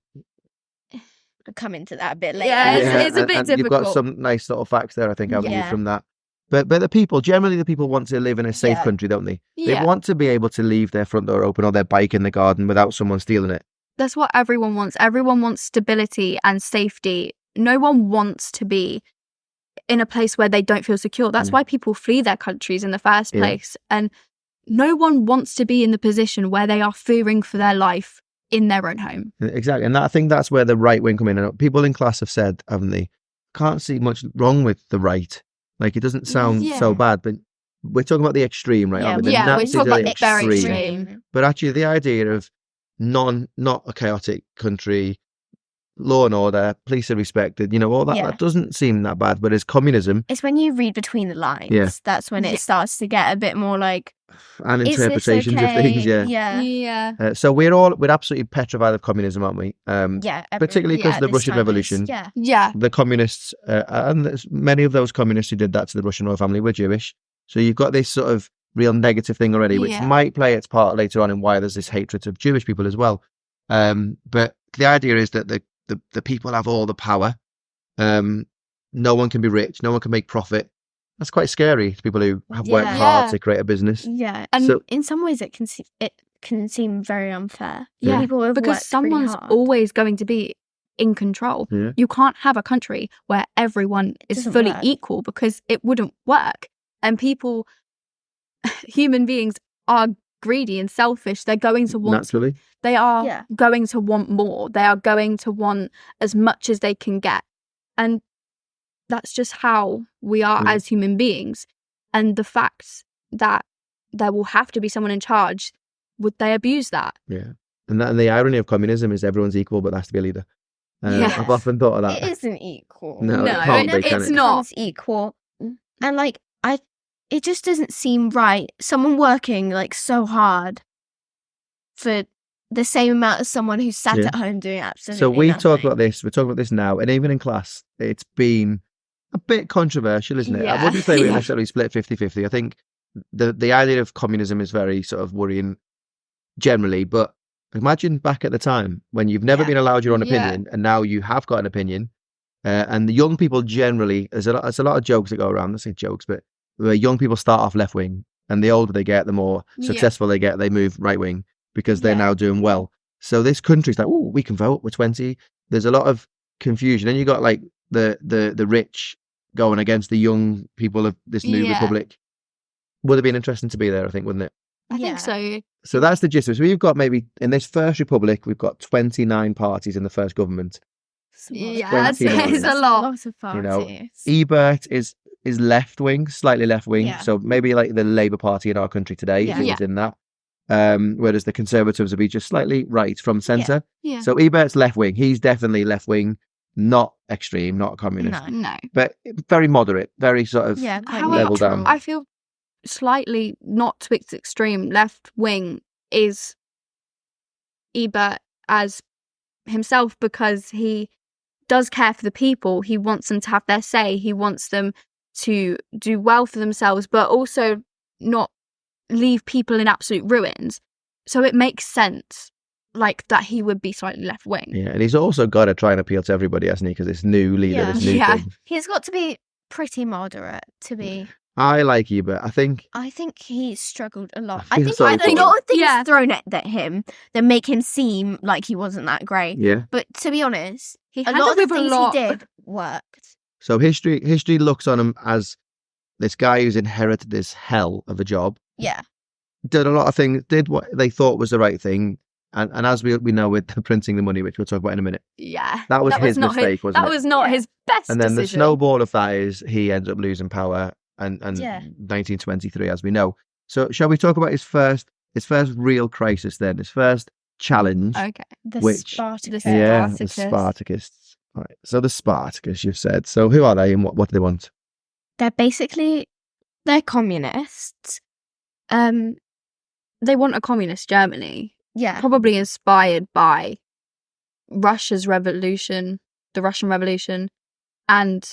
Speaker 6: We'll come into that a bit later.
Speaker 7: Yeah, it's a bit difficult.
Speaker 5: You've got some nice little facts there, I think, haven't you, from that? But the people want to live in a safe country, don't they?
Speaker 7: Yeah.
Speaker 5: They want to be able to leave their front door open or their bike in the garden without someone stealing it.
Speaker 7: That's what everyone wants. Everyone wants stability and safety. No one wants to be in a place where they don't feel secure. That's why people flee their countries in the first place. And no one wants to be in the position where they are fearing for their life in their own home.
Speaker 5: Exactly. And I think that's where the right wing come in. And people in class have said, haven't they, can't see much wrong with the right. Like, it doesn't sound so bad, but we're talking about the extreme, right?
Speaker 6: Yeah,
Speaker 7: we're talking about the very extreme.
Speaker 5: But actually, the idea of not a chaotic country, law and order, police are respected, all that.
Speaker 6: Yeah.
Speaker 5: That doesn't seem that bad. But as communism
Speaker 6: It's when you read between the lines, that's when it starts to get a bit more like,
Speaker 5: and
Speaker 6: is this
Speaker 5: interpretations
Speaker 6: okay?
Speaker 5: of things,
Speaker 6: Yeah.
Speaker 5: So we're absolutely petrified of communism, aren't we? Particularly because of the Russian Revolution.
Speaker 7: Yeah.
Speaker 5: The communists, and many of those communists who did that to the Russian royal family were Jewish. So you've got this sort of real negative thing already, which might play its part later on in why there's this hatred of Jewish people as well. But the idea is that the people have all the power. No one can be rich. No one can make profit. That's quite scary to people who have worked hard to create a business.
Speaker 6: Yeah, and so, in some ways it can seem very unfair.
Speaker 7: Yeah,
Speaker 6: people
Speaker 7: because someone's always going to be in control.
Speaker 5: Yeah.
Speaker 7: You can't have a country where everyone is fully equal, because it wouldn't work. And people, human beings, are greedy and selfish. They're going to want
Speaker 5: naturally.
Speaker 7: They are going to want more. They are going to want as much as they can get, and that's just how we are as human beings. And the fact that there will have to be someone in charge, would they abuse that?
Speaker 5: Yeah. And the irony of communism is everyone's equal, but there has to be a leader. I've often thought of that.
Speaker 6: It isn't equal.
Speaker 5: No, it's
Speaker 6: not. It's equal. And it just doesn't seem right. Someone working so hard for the same amount as someone who's sat at home doing absolutely
Speaker 5: So we
Speaker 6: nothing.
Speaker 5: talk about this. We're talking about this now, and even in class, it's been a bit controversial, isn't it? I wouldn't say we necessarily split 50-50. I think the idea of communism is very sort of worrying generally, but imagine back at the time when you've never been allowed your own opinion, and now you have got an opinion. And the young people generally, there's a lot of jokes that go around. Let's say jokes, but where young people start off left wing, and the older they get, the more successful they get, they move right wing because they're now doing well. So this country's like, oh, we can vote. We're 20. There's a lot of confusion, and you got the rich going against the young people of this new republic. Would have been interesting to be there, I think, wouldn't it?
Speaker 7: I think so.
Speaker 5: So that's the gist of it. So we've got maybe in this first republic, we've got 29 parties in the first government.
Speaker 7: That's a lot
Speaker 6: of parties.
Speaker 5: Ebert is left wing, slightly left wing. So maybe like the Labour Party in our country today, if it was in that. Whereas the Conservatives would be just slightly right from centre.
Speaker 7: Yeah.
Speaker 5: So Ebert's left wing. He's definitely left wing, not extreme, not communist.
Speaker 7: No.
Speaker 5: But very moderate, very sort of level down.
Speaker 7: I feel slightly not Twix extreme. Left wing is Ebert as himself, because he does care for the people. He wants them to have their say. He wants them to do well for themselves, but also not leave people in absolute ruins. So it makes sense that he would be slightly left wing.
Speaker 5: Yeah, and he's also got to try and appeal to everybody, hasn't he? Because this new leader, this new thing.
Speaker 6: He's got to be pretty moderate to be.
Speaker 5: I like Ebert. I think
Speaker 6: he struggled a lot.
Speaker 5: I think a
Speaker 6: lot of things thrown at him that make him seem like he wasn't that great.
Speaker 5: Yeah.
Speaker 6: But to be honest,
Speaker 7: a
Speaker 6: lot of the things he did worked.
Speaker 5: So history looks on him as this guy who's inherited this hell of a job.
Speaker 6: Yeah.
Speaker 5: Did a lot of things, did what they thought was the right thing. And as we know with the printing the money, which we'll talk about in a minute.
Speaker 7: Yeah.
Speaker 5: That was his mistake, wasn't it?
Speaker 7: That was not his best
Speaker 5: And then
Speaker 7: decision.
Speaker 5: the snowball of that is he ends up losing power and 1923, as we know. So shall we talk about his first real crisis then? His first challenge.
Speaker 7: Okay.
Speaker 6: The Spartacus.
Speaker 5: Yeah, the Spartacists. All right. So the Spartacus, you've said. So who are they and what do they want?
Speaker 6: They're communists.
Speaker 7: They want a communist Germany.
Speaker 6: Yeah.
Speaker 7: Probably inspired by Russia's revolution, the Russian Revolution, and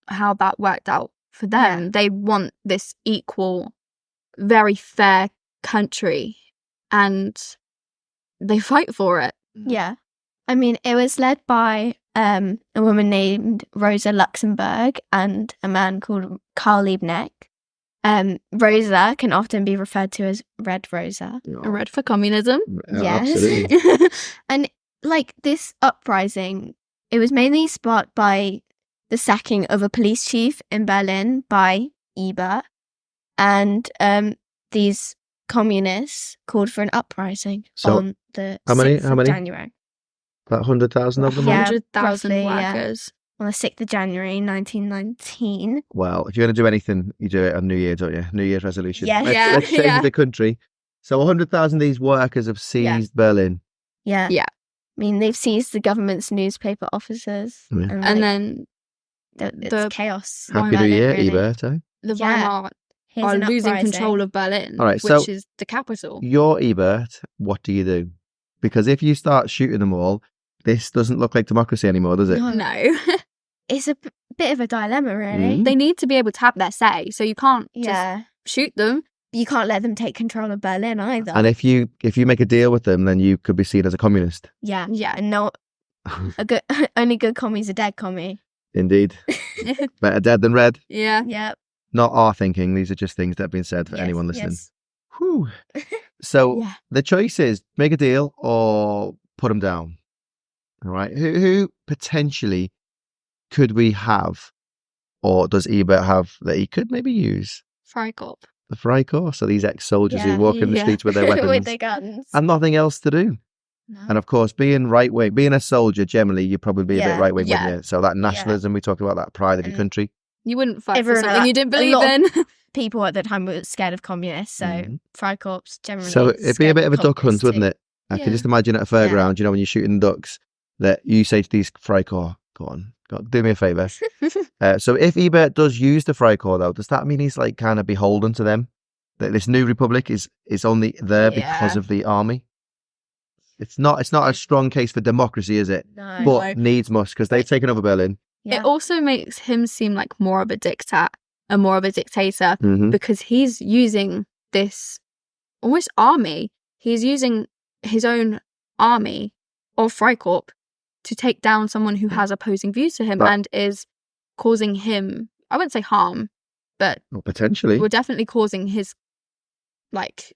Speaker 7: how that worked out for them. Yeah. They want this equal, very fair country, and they fight for it.
Speaker 6: Yeah. I mean, it was led by a woman named Rosa Luxemburg and a man called Karl Liebknecht. Rosa can often be referred to as Red Rosa.
Speaker 7: Red for communism.
Speaker 6: Yes.
Speaker 5: Absolutely.
Speaker 6: And this uprising, it was mainly sparked by the sacking of a police chief in Berlin by Ebert. And these communists called for an uprising on the 6th of January.
Speaker 5: About 100,000 of them?
Speaker 7: 100,000 workers.
Speaker 6: On the 6th of January, 1919.
Speaker 5: Well, if you're going to do anything, you do it on New Year, don't you? New Year's resolution.
Speaker 6: Yeah.
Speaker 5: Let's change the country. So 100,000 of these workers have seized Berlin.
Speaker 6: Yeah.
Speaker 7: Yeah.
Speaker 6: I mean, they've seized the government's newspaper offices.
Speaker 5: Yeah.
Speaker 7: And then
Speaker 6: it's
Speaker 7: the-
Speaker 6: chaos.
Speaker 5: Happy New
Speaker 7: Berlin,
Speaker 5: Year,
Speaker 6: really.
Speaker 5: Ebert. Eh?
Speaker 7: the
Speaker 6: Yeah.
Speaker 7: Weimar
Speaker 6: Here's
Speaker 7: are
Speaker 6: an
Speaker 7: losing
Speaker 6: uprising.
Speaker 7: control of Berlin,
Speaker 5: All right, so-
Speaker 7: which is the capital.
Speaker 5: You're Ebert. What do you do? Because if you start shooting them all, this doesn't look like democracy anymore, does it?
Speaker 6: No.
Speaker 7: No.
Speaker 6: It's a bit of a dilemma, really.
Speaker 5: Mm.
Speaker 7: They need to be able to have their say, so you can't
Speaker 6: Yeah.
Speaker 7: just shoot them.
Speaker 6: You can't let them take control of Berlin either.
Speaker 5: And if you make a deal with them, then you could be seen as a communist.
Speaker 6: Yeah.
Speaker 7: Yeah.
Speaker 6: And no, only good commies are dead commie.
Speaker 5: Indeed. Better dead than red.
Speaker 7: Yeah.
Speaker 6: Yeah.
Speaker 5: Not our thinking. These are just things that have been said for
Speaker 6: Yes,
Speaker 5: anyone listening.
Speaker 6: yes.
Speaker 5: Whew. So
Speaker 7: Yeah.
Speaker 5: the choice is make a deal or put them down. All right. Who potentially could we have, or does Ebert have that he could maybe use?
Speaker 7: Freikorps.
Speaker 5: The Freikorps. So these ex-soldiers
Speaker 6: Yeah.
Speaker 5: who walk in the
Speaker 7: Yeah.
Speaker 5: streets with their weapons
Speaker 6: With their guns.
Speaker 5: and nothing else to do.
Speaker 6: No.
Speaker 5: And of course, being right wing, being a soldier, generally, you'd probably be a bit
Speaker 6: Yeah.
Speaker 5: right wing,
Speaker 7: Yeah.
Speaker 5: wouldn't you? So that nationalism, we talked about, that pride of your
Speaker 6: And
Speaker 5: country.
Speaker 7: You wouldn't fight for
Speaker 6: Everyone
Speaker 7: something
Speaker 6: at-
Speaker 7: you didn't
Speaker 6: a
Speaker 7: believe
Speaker 6: lot
Speaker 7: in.
Speaker 6: People at the time were scared of communists, so
Speaker 5: Mhm.
Speaker 6: Freikorps generally.
Speaker 5: So it'd be a
Speaker 6: scared
Speaker 5: bit of a duck hunt,
Speaker 6: communists
Speaker 5: wouldn't
Speaker 6: too.
Speaker 5: it? I
Speaker 6: Yeah.
Speaker 5: can just imagine at a fairground, you know, when you're shooting ducks, that you say to these Freikorps, go on, do me a favour. So if Ebert does use the Freikorps, though, does that mean he's like kind of beholden to them? That this new republic is only there because
Speaker 7: Yeah.
Speaker 5: of the army? It's not a strong case for democracy, is it?
Speaker 6: No.
Speaker 5: But needs must, because they've taken over Berlin.
Speaker 6: Yeah.
Speaker 7: It also makes him seem like more of a dictator and more of a dictator
Speaker 5: Mm-hmm.
Speaker 7: because he's using this almost army. He's using his own army of Freikorps to take down someone who has opposing views to him
Speaker 5: But-
Speaker 7: and is causing him, I wouldn't say harm, but
Speaker 5: Well, potentially.
Speaker 7: we're definitely causing his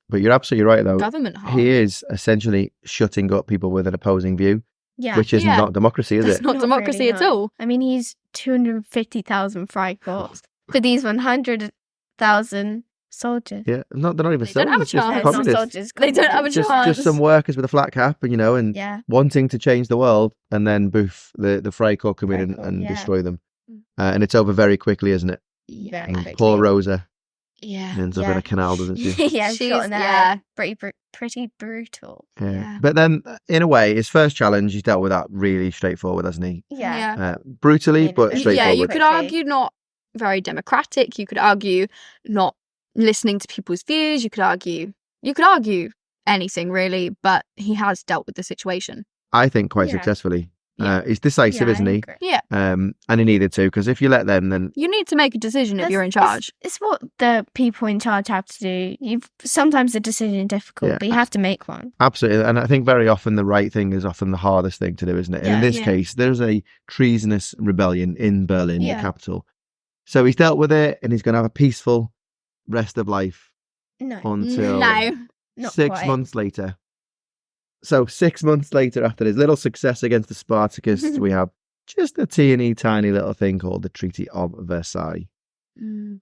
Speaker 5: But you're absolutely right, though.
Speaker 7: government harm.
Speaker 5: He is essentially shutting up people with an opposing view,
Speaker 6: Yeah.
Speaker 5: which is
Speaker 7: Yeah.
Speaker 5: not democracy, is
Speaker 7: That's
Speaker 5: it?
Speaker 7: not
Speaker 6: Not
Speaker 7: democracy
Speaker 6: really,
Speaker 7: at
Speaker 6: no.
Speaker 7: all.
Speaker 6: I mean, he's 250,000 Freikorps for these 100,000 soldiers.
Speaker 5: Yeah, they're not even
Speaker 7: They don't have a
Speaker 5: soldiers, just
Speaker 7: chance.
Speaker 6: It's not
Speaker 5: communists.
Speaker 6: soldiers.
Speaker 7: They don't have a
Speaker 5: Just
Speaker 7: chance.
Speaker 5: some workers with a flat cap, and
Speaker 6: Yeah.
Speaker 5: wanting to change the world, and then boof, the Freikorps come in
Speaker 6: Freikorps,
Speaker 5: and
Speaker 6: yeah.
Speaker 5: destroy them. And it's over very quickly, isn't it?
Speaker 6: Very
Speaker 5: And
Speaker 6: quickly.
Speaker 5: poor Rosa
Speaker 7: Yeah.
Speaker 5: ends up
Speaker 6: Yeah.
Speaker 5: in a canal, doesn't she?
Speaker 6: Yeah, she's got in there.
Speaker 7: yeah.
Speaker 6: Pretty brutal.
Speaker 5: Yeah.
Speaker 7: Yeah.
Speaker 5: But then, in a way, his first challenge, he's dealt with that really straightforward, hasn't he?
Speaker 6: Yeah.
Speaker 5: Brutally,
Speaker 6: Yeah.
Speaker 5: but
Speaker 6: Yeah,
Speaker 5: straightforward.
Speaker 7: Yeah, you could
Speaker 6: Quickly.
Speaker 7: argue not very democratic. You could argue not listening to people's views. You could argue anything really, but he has dealt with the situation.
Speaker 5: I think quite
Speaker 6: Yeah.
Speaker 5: successfully.
Speaker 7: Yeah.
Speaker 5: He's decisive,
Speaker 6: Yeah,
Speaker 5: isn't
Speaker 6: I
Speaker 5: he?
Speaker 6: agree.
Speaker 7: Yeah,
Speaker 5: And he needed to, because if you let them, then
Speaker 7: you need to make a decision if you're in charge.
Speaker 6: It's what the people in charge have to do. Sometimes the decision is difficult,
Speaker 5: Yeah.
Speaker 6: but you have to make one.
Speaker 5: absolutely. And I think very often the right thing is often the hardest thing to do, isn't it? And in
Speaker 6: Yeah.
Speaker 5: this
Speaker 7: Yeah.
Speaker 5: case, there's a treasonous rebellion in Berlin, the
Speaker 6: Yeah.
Speaker 5: capital. So he's dealt with it, and he's going to have a peaceful rest of life
Speaker 6: No,
Speaker 5: until
Speaker 7: No,
Speaker 6: not
Speaker 5: 6
Speaker 6: quite.
Speaker 5: months later. So 6 months later, after his little success against the Spartacists, we have just a teeny tiny little thing called the Treaty of Versailles.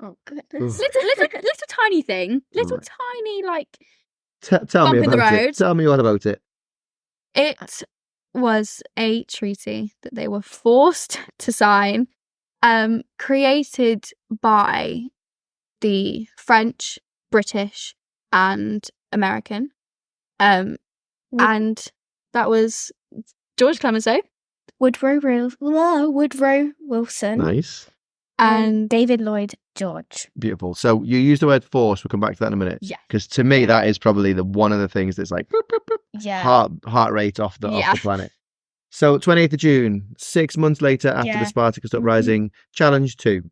Speaker 6: Oh goodness.
Speaker 7: little tiny thing, little
Speaker 5: Right.
Speaker 7: tiny like.
Speaker 5: Tell me
Speaker 7: Bump in the
Speaker 5: about it.
Speaker 7: road.
Speaker 5: Tell me what about it.
Speaker 7: It was a treaty that they were forced to sign, created by the French, British, and American. And that was George Clemenceau
Speaker 6: Woodrow Wilson
Speaker 5: Nice.
Speaker 7: and
Speaker 6: David Lloyd George.
Speaker 5: Beautiful. So you use the word force. We'll come back to that in a minute.
Speaker 7: Yeah.
Speaker 5: Because to me, that is probably one of the things that's like boop, boop, boop,
Speaker 6: Yeah.
Speaker 5: heart rate off the
Speaker 7: Yeah.
Speaker 5: planet. So 28th of June, 6 months later after
Speaker 6: Yeah.
Speaker 5: the Spartacus uprising, challenge 2.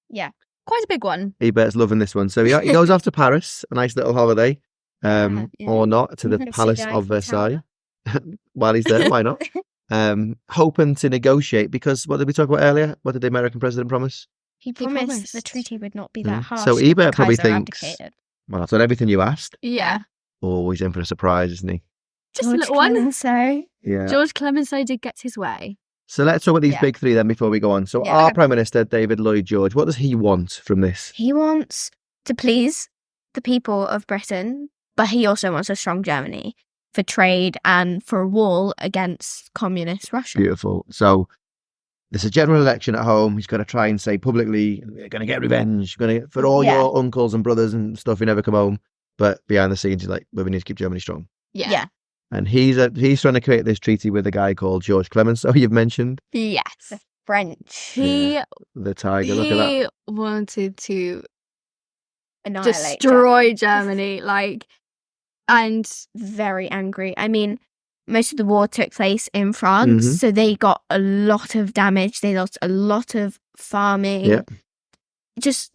Speaker 6: Yeah.
Speaker 7: quite a big one.
Speaker 5: Ebert's loving this one. So he goes off to Paris, a nice little holiday,
Speaker 7: Yeah.
Speaker 5: or not, to the
Speaker 6: To see
Speaker 5: Palace
Speaker 6: the
Speaker 5: of
Speaker 6: Eiffel
Speaker 5: Versailles. While he's there, why not? Hoping to negotiate, because what did we talk about earlier? What did the American president promise?
Speaker 6: He promised the
Speaker 7: promised.
Speaker 6: treaty would not be
Speaker 5: Yeah.
Speaker 6: that harsh.
Speaker 5: So
Speaker 6: if the
Speaker 5: Ebert probably
Speaker 6: Kaiser
Speaker 5: thinks-
Speaker 6: abdicated.
Speaker 5: Well, that's not everything you asked.
Speaker 7: Yeah,
Speaker 5: Always in for a surprise, isn't he?
Speaker 7: just a
Speaker 6: George
Speaker 7: little one.
Speaker 6: Clemenceau.
Speaker 5: Yeah.
Speaker 7: George Clemenceau did get his way.
Speaker 5: So let's talk about these
Speaker 6: Yeah.
Speaker 5: big three then before we go on. So
Speaker 6: Yeah.
Speaker 5: our Prime Minister, David Lloyd George, what does he want from this?
Speaker 6: He wants to please the people of Britain, but he also wants a strong Germany for trade and for a wall against communist Russia.
Speaker 5: Beautiful. So there's a general election at home. He's got to try and say publicly, we're going to get revenge. We're going to, for all
Speaker 6: Yeah.
Speaker 5: your uncles and brothers and stuff who never come home. But behind the scenes, he's like, well, we need to keep Germany strong.
Speaker 7: Yeah.
Speaker 6: Yeah.
Speaker 5: And he's trying to create this treaty with a guy called George Clemenceau, you've mentioned.
Speaker 7: Yes.
Speaker 6: French.
Speaker 5: The tiger, look at that.
Speaker 7: He wanted to
Speaker 6: Annihilate
Speaker 7: destroy Germany, and
Speaker 6: very angry. I mean, most of the war took place in France,
Speaker 5: Mhm.
Speaker 6: so they got a lot of damage. They lost a lot of farming.
Speaker 5: Yeah.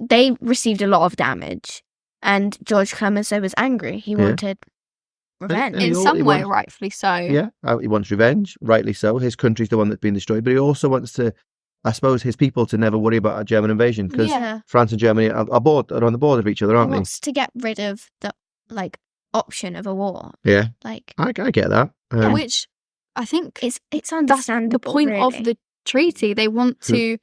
Speaker 6: They received a lot of damage. And George Clemenceau was angry. He wanted revenge.
Speaker 5: And
Speaker 7: in
Speaker 5: he
Speaker 7: some way,
Speaker 5: wants-
Speaker 7: rightfully so.
Speaker 5: Yeah, he wants revenge, rightly so. His country's the one that's been destroyed, but he also wants to, I suppose, his people to never worry about a German invasion because
Speaker 6: Yeah.
Speaker 5: France and Germany are on the border of each other,
Speaker 6: He
Speaker 5: aren't they?
Speaker 6: wants to get rid of the option of a war.
Speaker 5: Yeah,
Speaker 6: Like,
Speaker 5: I get that.
Speaker 7: Which I think
Speaker 6: it's
Speaker 7: that's
Speaker 6: understandable.
Speaker 7: the point of
Speaker 6: really.
Speaker 7: the treaty. They want to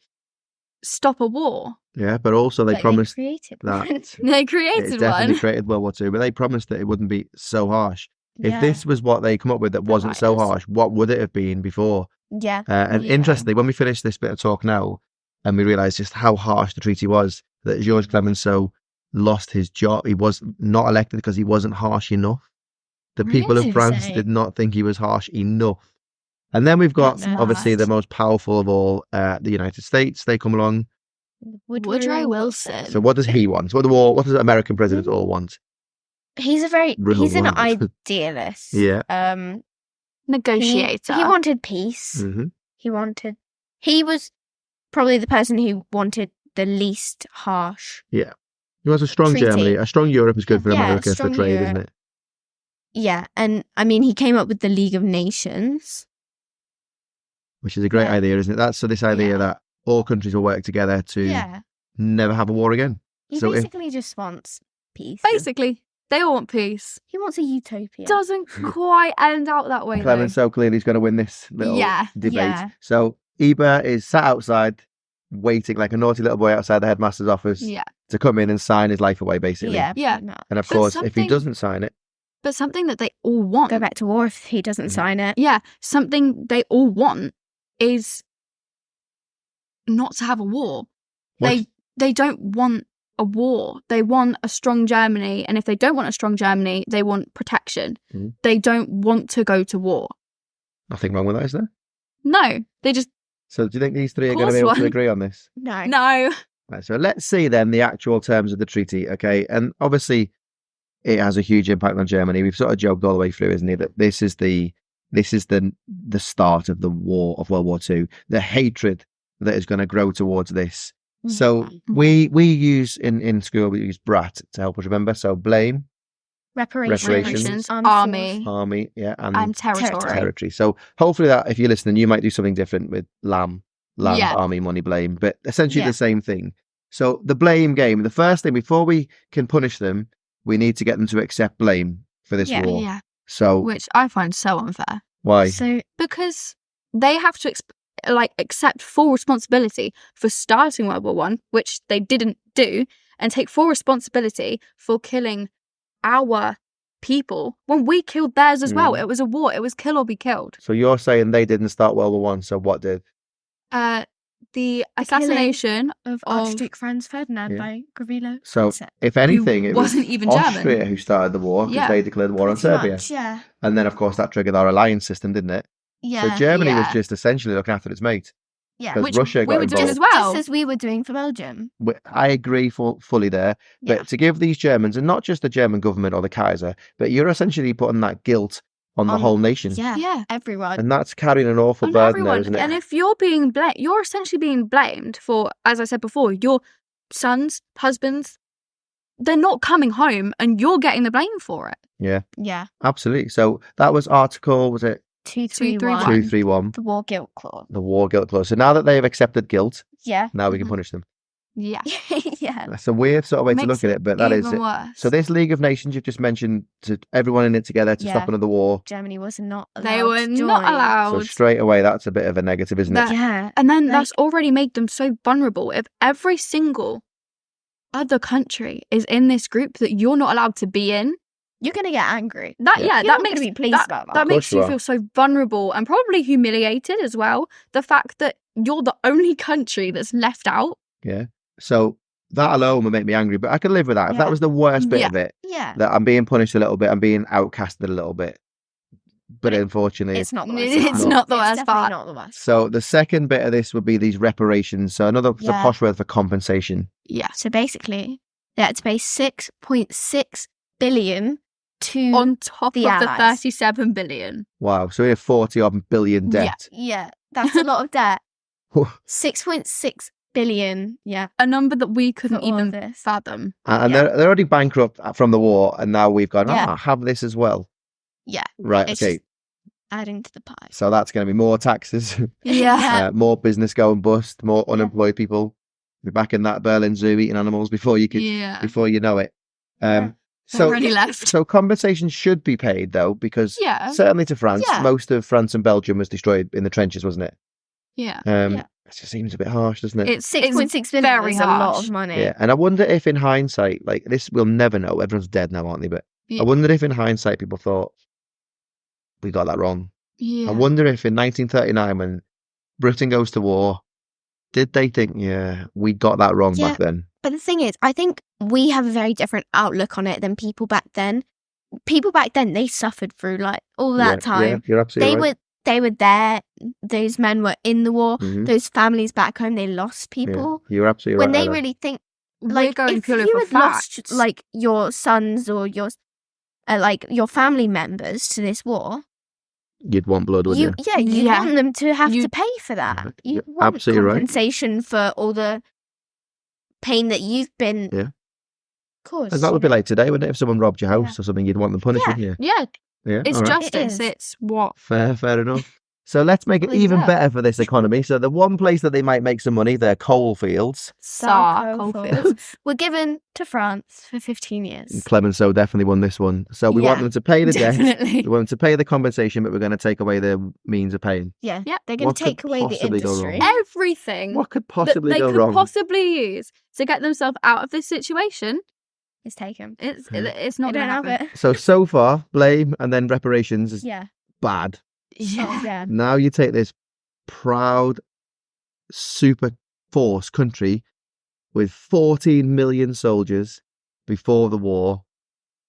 Speaker 7: stop a war.
Speaker 5: Yeah, but also they
Speaker 6: But
Speaker 5: promised
Speaker 6: created
Speaker 5: that
Speaker 6: one.
Speaker 7: They
Speaker 5: it's
Speaker 7: created
Speaker 5: definitely
Speaker 7: one.
Speaker 5: created World War II, but they promised that it wouldn't be so harsh.
Speaker 6: Yeah.
Speaker 5: If this was what they come up with that wasn't so
Speaker 6: writers.
Speaker 5: harsh, what would it have been before?
Speaker 6: Yeah.
Speaker 5: And
Speaker 7: Yeah.
Speaker 5: interestingly, when we finish this bit of talk now, and we realise just how harsh the treaty was, that Georges Clemenceau lost his job. He was not elected because he wasn't harsh enough. The people of
Speaker 6: Really?
Speaker 5: France
Speaker 6: Insane.
Speaker 5: did not think he was harsh enough. And then we've got,
Speaker 6: That's
Speaker 5: obviously, the
Speaker 6: harsh.
Speaker 5: most powerful of all, the United States. They come along.
Speaker 7: Woodrow Wilson.
Speaker 5: So what does he want? What does American presidents all want?
Speaker 6: He's
Speaker 5: Real
Speaker 6: he's an
Speaker 5: world.
Speaker 6: idealist.
Speaker 5: Yeah.
Speaker 7: Negotiator.
Speaker 6: He wanted peace.
Speaker 5: Hmm.
Speaker 6: He was probably the person who wanted the least harsh.
Speaker 5: He wants a strong
Speaker 6: Treaty.
Speaker 5: Germany. A strong Europe is good for
Speaker 6: Yeah,
Speaker 5: America for
Speaker 6: strong
Speaker 5: trade,
Speaker 6: Europe.
Speaker 5: isn't it?
Speaker 6: Yeah, and I mean, he came up with the League of Nations.
Speaker 5: Which is a great
Speaker 6: Yeah.
Speaker 5: idea, isn't it? That's so this idea
Speaker 6: Yeah.
Speaker 5: that all countries will work together to
Speaker 6: Yeah.
Speaker 5: never have a war again.
Speaker 6: He
Speaker 5: So if
Speaker 6: basically just wants peace.
Speaker 7: Basically, they all want peace.
Speaker 6: He wants a utopia.
Speaker 7: Doesn't quite end out that way, though.
Speaker 5: Clemenceau clearly is going to win this little
Speaker 7: Yeah,
Speaker 5: debate.
Speaker 6: yeah.
Speaker 5: So Eber is sat outside, waiting like a naughty little boy outside the headmaster's office
Speaker 7: Yeah.
Speaker 5: to come in and sign his life away, basically.
Speaker 6: Yeah.
Speaker 7: Yeah.
Speaker 6: pretty much.
Speaker 5: And of
Speaker 7: But
Speaker 5: course, if he
Speaker 7: something-
Speaker 5: doesn't sign it,
Speaker 7: But something that they all want.
Speaker 6: Go back to war if he doesn't sign it.
Speaker 7: Yeah, something they all want is not to have a war.
Speaker 5: What-
Speaker 7: They don't want a war. They want a strong Germany, and if they don't want a strong Germany, they want protection.
Speaker 5: Mhm.
Speaker 7: They don't want to go to war.
Speaker 5: nothing wrong with that, is there?
Speaker 7: No, they just
Speaker 5: So do you think these three are
Speaker 7: Of
Speaker 5: going to be
Speaker 7: course
Speaker 5: able to
Speaker 7: one.
Speaker 5: agree on this?
Speaker 6: No.
Speaker 7: no.
Speaker 5: Right, so let's see then the actual terms of the treaty, okay? And obviously, it has a huge impact on Germany. We've sort of joked all the way through, isn't it? That this is the start of the war of World War II. The hatred that is going to grow towards this. So we use in school we use BRAT to help us remember. So blame,
Speaker 6: Reparations. Armed
Speaker 7: Army,
Speaker 5: army, yeah,
Speaker 7: and territory.
Speaker 5: territory. So hopefully that if you're listening, you might do something different with land,
Speaker 7: Yeah.
Speaker 5: army, money, blame, but essentially
Speaker 6: Yeah.
Speaker 5: the same thing. So the blame game, the first thing before we can punish them, we need to get them to accept blame for this
Speaker 6: Yeah.
Speaker 5: war.
Speaker 7: Yeah,
Speaker 5: So
Speaker 7: which I find so unfair
Speaker 5: why?
Speaker 6: So
Speaker 7: because they have to accept full responsibility for starting World War One, which they didn't do, and take full responsibility for killing our people when we killed theirs as well.
Speaker 5: Mm.
Speaker 7: It was a war. It was kill or be killed.
Speaker 5: So you're saying they didn't start World War One, so what did?
Speaker 7: The assassination
Speaker 6: of
Speaker 7: of-
Speaker 6: Archduke Franz Ferdinand
Speaker 5: Yeah.
Speaker 6: by Gavrilo
Speaker 5: So
Speaker 6: Princip.
Speaker 5: if anything, it
Speaker 7: wasn't
Speaker 5: was
Speaker 7: even
Speaker 5: Austria
Speaker 7: German.
Speaker 5: who started the war because
Speaker 7: Yeah.
Speaker 5: they declared war on
Speaker 6: Pretty
Speaker 5: Serbia.
Speaker 6: much, yeah.
Speaker 5: And then, of course, that triggered our alliance system, didn't it?
Speaker 6: Yeah.
Speaker 5: So Germany was
Speaker 7: Yeah.
Speaker 5: just essentially looking after its mate.
Speaker 6: yeah.
Speaker 5: Because
Speaker 7: Which
Speaker 5: Russia
Speaker 7: we
Speaker 5: got
Speaker 7: were doing
Speaker 5: involved.
Speaker 7: as well.
Speaker 6: Just as we were doing for Belgium.
Speaker 5: I agree fully there. But
Speaker 6: Yeah.
Speaker 5: to give these Germans, and not just the German government or the Kaiser, but you're essentially putting that guilt on the
Speaker 6: On-
Speaker 5: whole nation.
Speaker 6: Yeah.
Speaker 7: Yeah.
Speaker 6: Everyone.
Speaker 5: And that's carrying an awful
Speaker 7: On
Speaker 5: burden there,
Speaker 7: everyone.
Speaker 5: isn't it?
Speaker 7: And if you're being blamed, you're essentially being blamed for, as I said before, your sons, husbands, they're not coming home and you're getting the blame for it.
Speaker 5: Yeah,
Speaker 6: Yeah.
Speaker 5: absolutely. So that was Article, was it
Speaker 6: 231.
Speaker 5: 231,
Speaker 6: The war guilt clause.
Speaker 5: the war guilt clause. So now that they have accepted guilt,
Speaker 6: Yeah.
Speaker 5: now we can
Speaker 7: Mhm.
Speaker 5: punish them.
Speaker 7: Yeah.
Speaker 6: Yeah.
Speaker 5: That's a weird sort of way to
Speaker 7: Makes
Speaker 5: look at it, but that is
Speaker 7: even
Speaker 5: it.
Speaker 7: worse.
Speaker 5: So this League of Nations you've just mentioned, to everyone in it together to
Speaker 6: Yeah.
Speaker 5: stop another war.
Speaker 6: Germany was not allowed
Speaker 7: They were
Speaker 6: to
Speaker 7: not
Speaker 6: join.
Speaker 5: So
Speaker 7: allowed.
Speaker 5: straight away, that's a bit of a negative, isn't
Speaker 7: That-
Speaker 5: it?
Speaker 6: Yeah.
Speaker 7: And then
Speaker 6: Like-
Speaker 7: that's already made them so vulnerable. If every single other country is in this group that you're not allowed to be in,
Speaker 6: You're going to get angry.
Speaker 7: that
Speaker 5: Yeah.
Speaker 7: yeah,
Speaker 6: You're
Speaker 7: that
Speaker 6: not
Speaker 7: makes
Speaker 6: gonna be pleased
Speaker 7: that,
Speaker 6: about that.
Speaker 7: that
Speaker 5: Of
Speaker 7: makes
Speaker 5: course you
Speaker 7: you
Speaker 5: are.
Speaker 7: feel so vulnerable and probably humiliated as well. The fact that you're the only country that's left out.
Speaker 5: Yeah. So that alone would make me angry, but I could live with that. If that
Speaker 6: Yeah.
Speaker 5: was the worst bit
Speaker 7: Yeah.
Speaker 5: of it,
Speaker 6: Yeah.
Speaker 5: that I'm being punished a little bit, I'm being outcasted a little bit, but unfortunately,
Speaker 6: It's not the worst.
Speaker 7: It's not the worst
Speaker 6: definitely
Speaker 7: part.
Speaker 6: not the worst.
Speaker 5: So the second bit of this would be these reparations. So another the
Speaker 6: Yeah.
Speaker 5: posh word for compensation.
Speaker 7: Yeah.
Speaker 6: So basically, they had to pay 6.6 billion to
Speaker 7: On top
Speaker 6: the
Speaker 7: of the
Speaker 6: Allies.
Speaker 7: 37 billion.
Speaker 5: Wow. So we have 40-odd billion
Speaker 7: Yeah.
Speaker 5: debt.
Speaker 6: Yeah, that's a lot of debt. 6.6 billion. Yeah,
Speaker 7: A number that we couldn't
Speaker 6: For all of
Speaker 7: even
Speaker 6: this.
Speaker 7: fathom.
Speaker 5: And
Speaker 6: Yeah.
Speaker 5: they're already bankrupt from the war, and now we've gone,
Speaker 6: Yeah.
Speaker 5: have this as well.
Speaker 6: yeah.
Speaker 5: Right,
Speaker 6: It's
Speaker 5: okay.
Speaker 6: just adding to the pie.
Speaker 5: So that's going to be more taxes,
Speaker 7: Yeah.
Speaker 5: more business going bust, more unemployed people. Be back in that Berlin Zoo eating animals before you know it. So
Speaker 7: Already left.
Speaker 5: So compensation should be paid though, because
Speaker 7: Yeah.
Speaker 5: certainly to France,
Speaker 6: Yeah.
Speaker 5: most of France and Belgium was destroyed in the trenches, wasn't it?
Speaker 7: Yeah.
Speaker 5: It just seems a bit harsh, doesn't it?
Speaker 7: It's
Speaker 6: 6.6 billion
Speaker 7: very
Speaker 6: is a lot
Speaker 7: harsh.
Speaker 6: of money.
Speaker 5: Yeah, and I wonder if in hindsight, like this, we'll never know. Everyone's dead now, aren't they? But
Speaker 7: Yeah.
Speaker 5: I wonder if in hindsight people thought we got that wrong.
Speaker 7: Yeah.
Speaker 5: I wonder if in 1939, when Britain goes to war, did they think, yeah, we got that wrong
Speaker 6: Yeah.
Speaker 5: back then?
Speaker 6: But the thing is, I think we have a very different outlook on it than people back then. People back then, they suffered through like all that time.
Speaker 5: Yeah, you're absolutely right.
Speaker 6: They were there. Those men were in the war.
Speaker 5: Mhm.
Speaker 6: Those families back home, they lost
Speaker 5: Yeah,
Speaker 6: people.
Speaker 5: you're absolutely
Speaker 6: When
Speaker 5: right.
Speaker 6: they
Speaker 5: Ella.
Speaker 6: really think,
Speaker 7: We're
Speaker 6: like,
Speaker 7: going
Speaker 6: if
Speaker 7: purely
Speaker 6: you
Speaker 7: for
Speaker 6: had lost
Speaker 7: facts.
Speaker 6: like your sons or your like your family members to this war,
Speaker 5: You'd want blood, wouldn't you?
Speaker 6: you
Speaker 7: Yeah.
Speaker 6: want them to have
Speaker 7: You-
Speaker 6: to pay for that.
Speaker 5: Mhm.
Speaker 6: You
Speaker 5: You're
Speaker 6: want
Speaker 5: absolutely right.
Speaker 6: compensation for all the pain that you've been
Speaker 5: Yeah.
Speaker 6: caused.
Speaker 5: And that would be like today, wouldn't it? If someone robbed your house
Speaker 6: Yeah.
Speaker 5: or something, you'd want them punished,
Speaker 6: Yeah.
Speaker 5: wouldn't you?
Speaker 7: Yeah.
Speaker 5: Yeah,
Speaker 7: It's
Speaker 5: all right.
Speaker 7: justice.
Speaker 6: It is.
Speaker 7: It's what?
Speaker 5: Fair enough. So let's make it
Speaker 6: Well,
Speaker 5: even
Speaker 6: yeah.
Speaker 5: better for this economy. So the one place that they might make some money, their coal fields.
Speaker 7: Saar
Speaker 6: coalfields
Speaker 7: coalfields.
Speaker 6: were given to France for 15 years.
Speaker 5: Clemenceau definitely won this one. So we want
Speaker 6: Yeah,
Speaker 5: them to pay the debt.
Speaker 7: Definitely.
Speaker 5: We want them to pay the compensation, but we're going to take away their means of paying.
Speaker 6: Yeah,
Speaker 7: Yeah.
Speaker 6: they're going
Speaker 5: What
Speaker 6: to
Speaker 5: could
Speaker 6: take away the
Speaker 5: possibly go
Speaker 6: industry.
Speaker 5: wrong?
Speaker 7: Everything
Speaker 5: What could
Speaker 7: that
Speaker 5: possibly
Speaker 7: they
Speaker 5: go
Speaker 7: could
Speaker 5: wrong?
Speaker 7: possibly use to get themselves out of this situation,
Speaker 6: It's taken.
Speaker 7: it's
Speaker 5: Yeah.
Speaker 7: it's
Speaker 6: They
Speaker 7: not
Speaker 6: don't
Speaker 7: going to
Speaker 6: have
Speaker 7: happen.
Speaker 6: it.
Speaker 5: So far, blame and then reparations is
Speaker 6: Yeah.
Speaker 5: bad.
Speaker 7: Yeah.
Speaker 6: Oh, yeah.
Speaker 5: Now you take this proud super force country with 14 million soldiers before the war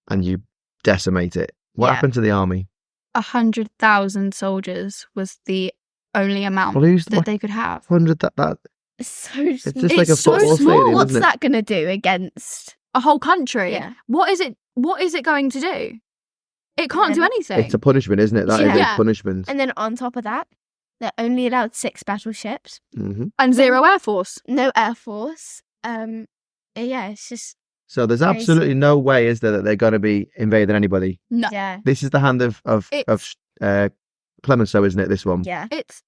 Speaker 5: and you decimate it. What
Speaker 6: Yeah.
Speaker 5: happened to the army?
Speaker 7: 100,000 soldiers was the only amount
Speaker 5: Well, who's
Speaker 7: that they could have.
Speaker 5: 100 that
Speaker 6: It's so
Speaker 5: it's just
Speaker 6: small.
Speaker 5: like a
Speaker 7: It's so
Speaker 5: football
Speaker 7: small.
Speaker 5: stadium,
Speaker 6: What's
Speaker 5: isn't it?
Speaker 6: that going to do against?
Speaker 7: A whole country.
Speaker 6: Yeah.
Speaker 7: What is it going to do? It can't do
Speaker 6: Yeah.
Speaker 7: anything.
Speaker 5: It's a punishment, isn't it? That is
Speaker 7: Yeah.
Speaker 5: a punishment.
Speaker 6: And then on top of that, they're only allowed 6 battleships,
Speaker 5: Hmm.
Speaker 7: And zero air force.
Speaker 6: no air force. Yeah, it's just
Speaker 5: So there's
Speaker 6: Crazy.
Speaker 5: absolutely no way, is there, that they're going to be invading anybody?
Speaker 7: No.
Speaker 6: yeah,
Speaker 5: This is the hand of
Speaker 7: It's-
Speaker 5: Clemenceau, isn't it? This one.
Speaker 6: yeah,
Speaker 7: It's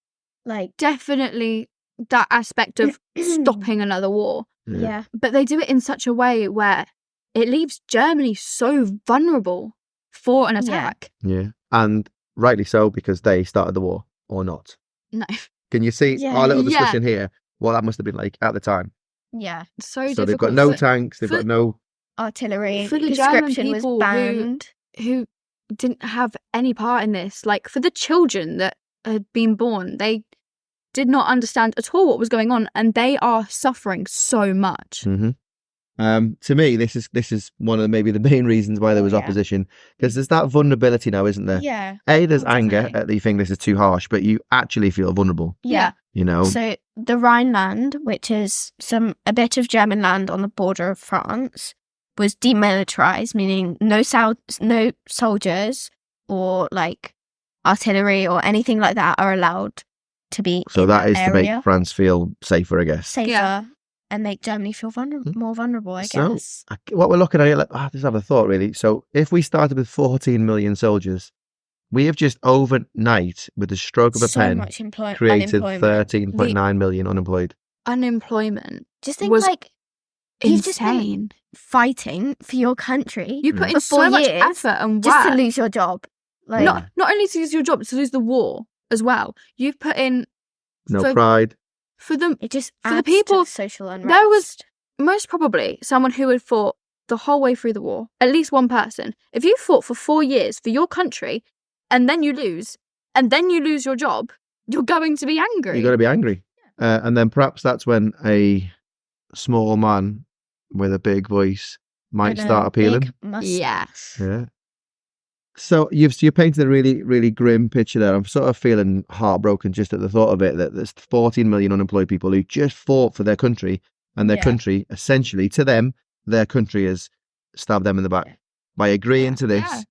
Speaker 6: like
Speaker 7: definitely that aspect of stopping another war.
Speaker 6: yeah,
Speaker 7: But they do it in such a way where it leaves Germany so vulnerable for an
Speaker 6: Yeah.
Speaker 7: attack.
Speaker 5: Yeah, and rightly so, because they started the war, or not.
Speaker 7: No.
Speaker 5: Can you see
Speaker 6: Yeah.
Speaker 5: our little
Speaker 7: Yeah.
Speaker 5: discussion here? What that must have been like at the time.
Speaker 6: yeah.
Speaker 7: So
Speaker 5: So
Speaker 7: difficult.
Speaker 5: they've got no
Speaker 7: for-
Speaker 5: tanks, they've
Speaker 7: for-
Speaker 5: got no.
Speaker 6: Artillery
Speaker 7: For the German
Speaker 6: conscription was
Speaker 7: people who-
Speaker 6: banned.
Speaker 7: who didn't have any part in this. Like for the children that had been born, they did not understand at all what was going on, and they are suffering so much.
Speaker 5: Hmm. To me, this is one of maybe the main reasons why there was
Speaker 6: Yeah.
Speaker 5: opposition, because there's that vulnerability now, isn't there?
Speaker 6: Yeah,
Speaker 5: There's
Speaker 6: Oh,
Speaker 5: anger
Speaker 6: definitely.
Speaker 5: at the thing. This is too harsh, but you actually feel vulnerable.
Speaker 6: yeah.
Speaker 5: You know.
Speaker 6: So the Rhineland, which is a bit of German land on the border of France, was demilitarized, meaning no soldiers or like artillery or anything like that are allowed to be.
Speaker 5: So
Speaker 6: in
Speaker 5: that is to
Speaker 6: area.
Speaker 5: make France feel safer, I guess.
Speaker 6: Safer
Speaker 7: Yeah.
Speaker 6: and make Germany feel more vulnerable, I
Speaker 5: So,
Speaker 6: guess.
Speaker 5: What we're looking at here, just have a thought really. So if we started with 14 million soldiers, we have just overnight, with the stroke of a
Speaker 6: So
Speaker 5: pen,
Speaker 6: much
Speaker 5: created
Speaker 6: unemployment.
Speaker 5: 13.9 million unemployed.
Speaker 7: Unemployment
Speaker 6: Just think
Speaker 7: was
Speaker 6: like you've just been
Speaker 7: insane.
Speaker 6: fighting for your country
Speaker 7: You put
Speaker 6: for
Speaker 7: in
Speaker 6: 4
Speaker 7: so much
Speaker 6: years
Speaker 7: effort and
Speaker 6: just to
Speaker 7: work.
Speaker 6: lose your job. Like,
Speaker 5: Yeah.
Speaker 7: Not only to lose your job, to lose the war as well. You've put in
Speaker 5: No
Speaker 7: for,
Speaker 5: pride.
Speaker 7: for them.
Speaker 6: it just
Speaker 7: For the
Speaker 6: adds
Speaker 7: people-
Speaker 6: to the social unrest.
Speaker 7: There was most probably someone who had fought the whole way through the war. At least one person. If you fought for 4 years for your country, and then you lose, and then you lose your job, you're going to be angry.
Speaker 5: You've got to be angry. And then perhaps that's when a small man with a big voice might
Speaker 6: And a
Speaker 5: start appealing.
Speaker 6: big mustache.
Speaker 7: Yeah.
Speaker 5: Yeah. So you're painting a really, really grim picture there. I'm sort of feeling heartbroken just at the thought of it, that there's 14 million unemployed people who just fought for their country, and their country, essentially, to them, their country has stabbed them in the back. By agreeing to this,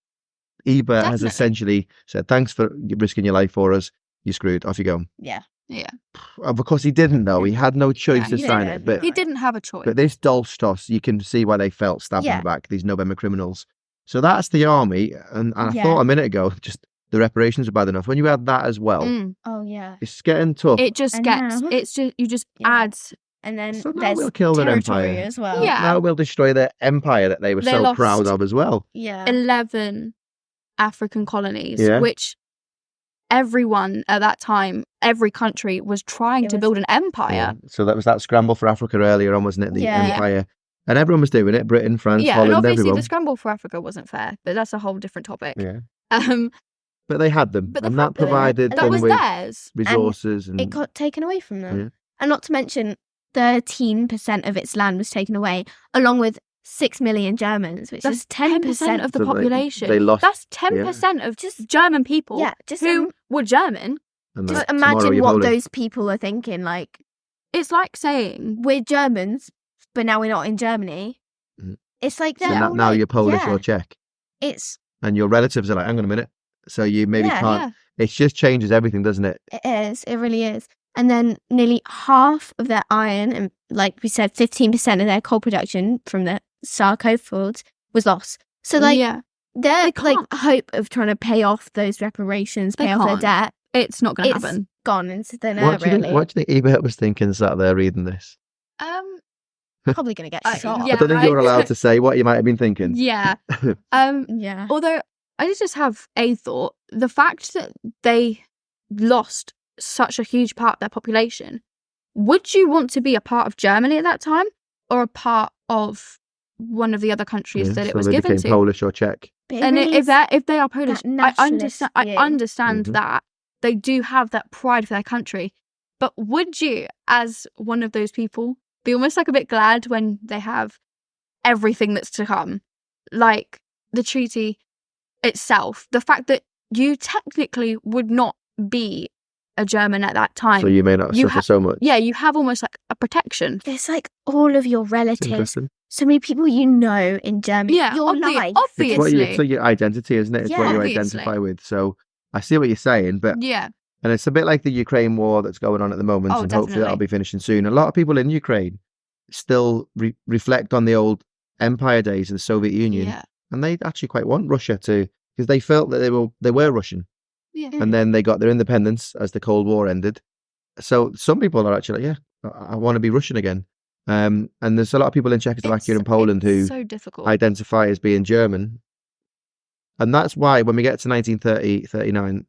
Speaker 5: Ebert has essentially said, thanks for risking your life for us. You're screwed. Off you go.
Speaker 6: Yeah.
Speaker 7: Yeah.
Speaker 5: Of course, he didn't, though. He had no choice to sign it. But
Speaker 7: He didn't have a choice.
Speaker 5: But this Dolstos, you can see why they felt stabbed in the back, these November criminals. So that's the army. And I thought a minute ago, just the reparations are bad enough. When you add that as well,
Speaker 6: oh yeah,
Speaker 5: it's getting tough.
Speaker 7: It just you just add.
Speaker 6: And then
Speaker 5: So now
Speaker 6: there's
Speaker 5: we'll kill their
Speaker 6: territory
Speaker 5: empire
Speaker 6: as well.
Speaker 7: Yeah.
Speaker 5: Now we'll destroy their empire that they were so
Speaker 7: lost
Speaker 5: proud of as well.
Speaker 6: Yeah.
Speaker 7: 11 African colonies,
Speaker 5: Yeah.
Speaker 7: which everyone at that time, every country was trying to build an empire.
Speaker 5: Yeah. So that was that scramble for Africa earlier on, wasn't it? The empire. And everyone was doing it. Britain, France,
Speaker 7: Yeah,
Speaker 5: Holland,
Speaker 7: and obviously
Speaker 5: everyone.
Speaker 7: the scramble for Africa wasn't fair, but that's a whole different topic.
Speaker 5: Yeah.
Speaker 7: Um,
Speaker 5: But they had them.
Speaker 7: But the
Speaker 5: And
Speaker 7: fact
Speaker 5: that provided
Speaker 7: that
Speaker 5: them
Speaker 7: was
Speaker 5: with
Speaker 7: theirs.
Speaker 5: resources. And
Speaker 6: It got taken away from them.
Speaker 5: Yeah.
Speaker 6: And not to mention 13% of its land was taken away, along with 6 million Germans, which
Speaker 7: That's
Speaker 6: is 10%
Speaker 7: of the
Speaker 5: So
Speaker 7: population.
Speaker 5: they lost.
Speaker 7: That's 10% of just German people
Speaker 6: just
Speaker 7: who were German.
Speaker 5: And
Speaker 6: just
Speaker 5: that tomorrow
Speaker 6: imagine
Speaker 5: you're
Speaker 6: what
Speaker 5: Polish.
Speaker 6: those people are thinking. Like,
Speaker 7: It's like saying,
Speaker 6: we're Germans, but now we're not in Germany.
Speaker 5: Mhm.
Speaker 6: It's like
Speaker 5: So
Speaker 6: that.
Speaker 5: now you're Polish or Czech.
Speaker 6: It's
Speaker 5: And your relatives are like, hang on a minute. So you maybe can't. It just changes everything, doesn't it?
Speaker 6: It is. It really is. And then nearly half of their iron and, like we said, 15% of their coal production from the Sarko fields was lost. So, like, their hope of trying to pay off those reparations, pay off their debt,
Speaker 7: it's not going to happen.
Speaker 6: Gone into thin air,
Speaker 5: What do
Speaker 6: really.
Speaker 5: you think Ebert was thinking sat there reading this?
Speaker 6: Probably going to get shot.
Speaker 5: I don't think you're allowed to say what you might have been thinking.
Speaker 7: Yeah.
Speaker 6: Yeah.
Speaker 7: Although I just have a thought. The fact that they lost such a huge part of their population, would you want to be a part of Germany at that time or a part of one of the other countries that it
Speaker 5: so
Speaker 7: was
Speaker 5: they
Speaker 7: given
Speaker 5: became
Speaker 7: to?
Speaker 5: Polish or Czech.
Speaker 7: And if they are Polish, I understand
Speaker 5: view.
Speaker 7: that they do have that pride for their country. But would you, as one of those people, be almost like a bit glad when they have everything that's to come? Like the treaty itself, the fact that you technically would not be a German at that time.
Speaker 5: So you may not suffer so much.
Speaker 7: Yeah, you have almost like a protection.
Speaker 6: It's like all of your relatives,
Speaker 5: Interesting.
Speaker 6: so many people you know in Germany.
Speaker 7: Yeah,
Speaker 6: your life.
Speaker 7: obviously.
Speaker 5: It's your identity, isn't it? It's what you
Speaker 7: obviously.
Speaker 5: identify with. So I see what you're saying, but
Speaker 7: Yeah.
Speaker 5: and it's a bit like the Ukraine war that's going on at the moment,
Speaker 7: Oh,
Speaker 5: and hopefully
Speaker 7: definitely.
Speaker 5: that'll be finishing soon. A lot of people in Ukraine still reflect on the old empire days of the Soviet Union,
Speaker 7: Yeah.
Speaker 5: and they actually quite want Russia to, because they felt that they were Russian,
Speaker 7: Yeah.
Speaker 5: and then they got their independence as the Cold War ended. So some people are actually like, yeah, I want to be Russian again. And there's a lot of people in Czechoslovakia and Poland who
Speaker 7: so difficult.
Speaker 5: identify as being German. And that's why when we get to 1930, 39,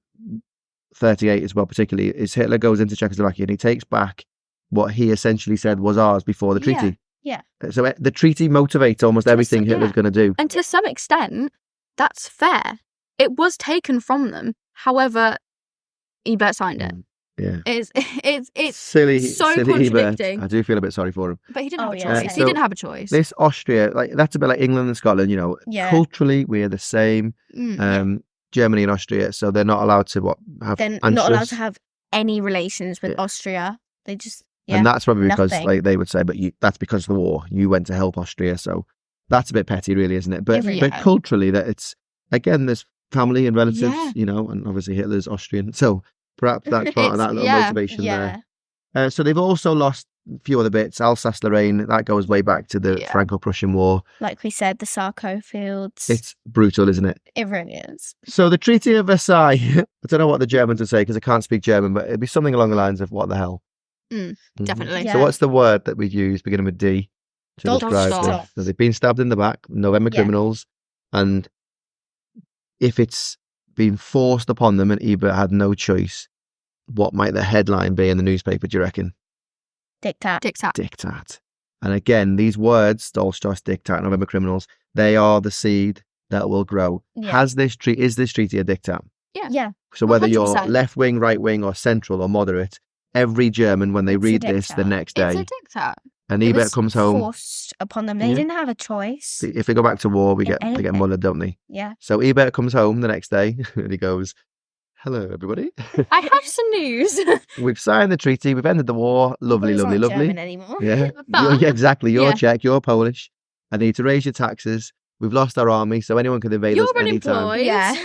Speaker 5: 38 as well, particularly, is Hitler goes into Czechoslovakia and he takes back what he essentially said was ours before the treaty.
Speaker 6: Yeah.
Speaker 5: So the treaty motivates almost everything Hitler's going to do.
Speaker 7: And to some extent, that's fair. It was taken from them. However, Ebert signed it.
Speaker 5: Yeah.
Speaker 7: It's
Speaker 5: silly,
Speaker 7: so
Speaker 5: silly Ebert.
Speaker 7: contradicting.
Speaker 5: I do feel a bit sorry for him.
Speaker 7: But he didn't have a
Speaker 6: yeah,
Speaker 7: choice.
Speaker 5: so
Speaker 7: He didn't have a choice.
Speaker 5: This Austria, like that's a bit like England and Scotland, you know.
Speaker 6: Yeah.
Speaker 5: Culturally, we're the same. Germany and Austria, so they're not allowed to have.
Speaker 6: They're not allowed to have any relations with Austria. They just
Speaker 5: and that's probably because,
Speaker 6: nothing.
Speaker 5: like they would say, but that's because of the war. You went to help Austria, so that's a bit petty, really, isn't it? But but culturally, that it's again, there's family and relatives, you know, and obviously Hitler's Austrian, so perhaps that's part of that little motivation there. So they've also lost a few other bits. Alsace-Lorraine, that goes way back to the Franco-Prussian War.
Speaker 6: Like we said, the Sarko fields.
Speaker 5: It's brutal, isn't it?
Speaker 6: It really is.
Speaker 5: So the Treaty of Versailles, I don't know what the Germans would say because I can't speak German, but it'd be something along the lines of what the hell.
Speaker 7: Definitely.
Speaker 6: Yeah.
Speaker 5: So what's the word that we'd use beginning with D to describe this? So they've been stabbed in the back, November criminals, and if it's been forced upon them and Ebert had no choice, what might the headline be in the newspaper, do you reckon?
Speaker 6: Diktat.
Speaker 5: Diktat. And again, these words, Dolstos, Diktat, November criminals, they are the seed that will grow.
Speaker 6: Yeah.
Speaker 5: Is this treaty a diktat?
Speaker 6: Yeah.
Speaker 5: So whether you're
Speaker 7: 100%.
Speaker 5: left wing, right wing, or central or moderate, every German, when they read this the next day,
Speaker 7: It's a diktat.
Speaker 5: And
Speaker 6: It
Speaker 5: Ebert
Speaker 6: was
Speaker 5: comes home.
Speaker 6: forced upon them. They
Speaker 5: Yeah.
Speaker 6: didn't have a choice.
Speaker 5: If they go back to war, they
Speaker 6: in
Speaker 5: get
Speaker 6: anything.
Speaker 5: mullered, don't they?
Speaker 6: Yeah.
Speaker 5: So Ebert comes home the next day and he goes, "Hello, everybody.
Speaker 7: I have some news.
Speaker 5: We've signed the treaty. We've ended the war. Lovely,
Speaker 6: It's
Speaker 5: lovely,
Speaker 6: not
Speaker 5: lovely.
Speaker 6: German anymore.
Speaker 5: Yeah,
Speaker 7: But-
Speaker 5: yeah, exactly. You're
Speaker 7: Yeah.
Speaker 5: Czech. You're Polish. I need to raise your taxes. We've lost our army, so anyone can invade us
Speaker 7: You're
Speaker 5: anytime."
Speaker 7: unemployed.
Speaker 6: Yeah.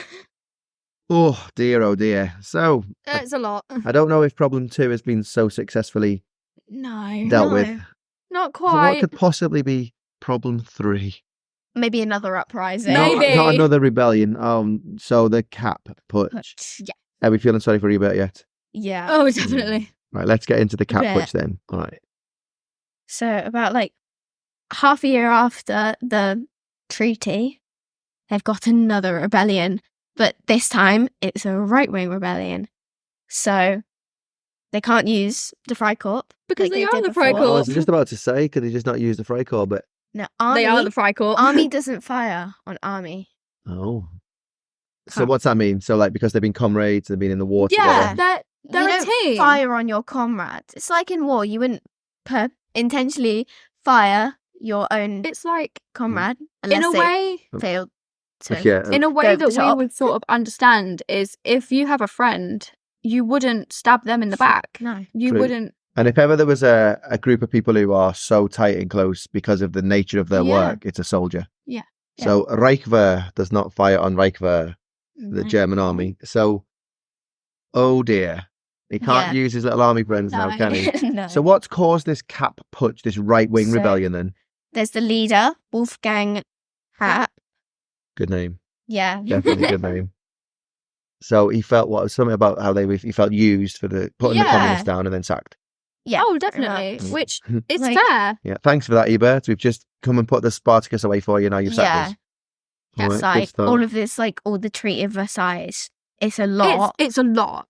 Speaker 5: Oh dear. So
Speaker 7: It's a lot.
Speaker 5: I don't know if problem 2 has been so successfully
Speaker 7: No.
Speaker 5: dealt
Speaker 6: No.
Speaker 5: with.
Speaker 7: Not
Speaker 5: So what
Speaker 7: quite.
Speaker 5: could possibly be problem 3?
Speaker 6: Maybe another uprising.
Speaker 7: Maybe.
Speaker 5: Not another rebellion. So the cap putsch.
Speaker 6: Putsch.
Speaker 7: Yeah.
Speaker 5: Are we feeling sorry for Ebert yet?
Speaker 6: Yeah.
Speaker 7: Oh, definitely.
Speaker 5: Right, let's get into the cap
Speaker 6: bit.
Speaker 5: putsch then. All right.
Speaker 6: So about like half a year after the treaty, they've got another rebellion, but this time it's a right-wing rebellion. So they can't use the Freikorps
Speaker 7: Because
Speaker 6: like
Speaker 7: they are
Speaker 6: did
Speaker 7: the
Speaker 6: before.
Speaker 5: I
Speaker 7: Freikorps.
Speaker 5: was just about to say, could they just not use the Freikorps? But
Speaker 6: No,
Speaker 7: They are the Freikorps.
Speaker 6: army doesn't fire on army.
Speaker 5: oh, so
Speaker 6: Can't.
Speaker 5: what's that mean? So like because they've been comrades, they've been in the war
Speaker 7: Yeah,
Speaker 5: together.
Speaker 7: they're
Speaker 6: you
Speaker 7: a
Speaker 6: don't
Speaker 7: team.
Speaker 6: fire on your comrades. It's like in war, you wouldn't intentionally fire your own
Speaker 7: It's like,
Speaker 6: comrade
Speaker 7: in
Speaker 6: unless
Speaker 7: a
Speaker 6: they
Speaker 7: way,
Speaker 6: failed to.
Speaker 5: Yeah.
Speaker 7: in a
Speaker 6: Go
Speaker 7: way
Speaker 6: over the
Speaker 7: that we
Speaker 6: top.
Speaker 7: would sort of understand is if you have a friend, you wouldn't stab them in the back.
Speaker 6: No.
Speaker 7: You
Speaker 5: True.
Speaker 7: wouldn't.
Speaker 5: And if ever there was a group of people who are so tight and close because of the nature of their
Speaker 7: Yeah.
Speaker 5: work, it's a soldier.
Speaker 7: Yeah.
Speaker 5: So Reichwehr does not fire on Reichwehr, the
Speaker 6: No.
Speaker 5: German army. So, oh dear, he can't
Speaker 6: Yeah.
Speaker 5: use his little army friends now,
Speaker 7: No.
Speaker 5: can he?
Speaker 6: No.
Speaker 5: So what's caused this cap putsch, this right-wing
Speaker 6: So-
Speaker 5: rebellion then?
Speaker 6: There's the leader, Wolfgang Happ.
Speaker 5: Good name.
Speaker 6: Yeah.
Speaker 5: Definitely good name. So he felt something about how he felt used for putting the
Speaker 7: Yeah.
Speaker 5: communists down and then sacked.
Speaker 6: Yeah.
Speaker 7: Oh,
Speaker 6: pretty
Speaker 7: definitely.
Speaker 6: much.
Speaker 7: Which is
Speaker 6: Like-
Speaker 7: fair.
Speaker 5: Yeah, thanks for that, Ebert. We've just come and put the Spartacus away for you. Now you've sacked
Speaker 6: Yeah.
Speaker 5: us.
Speaker 6: It's
Speaker 5: All right, good
Speaker 6: like
Speaker 5: stuff.
Speaker 6: all of this, like all the Treaty of Versailles. It's a lot.
Speaker 7: It's a lot.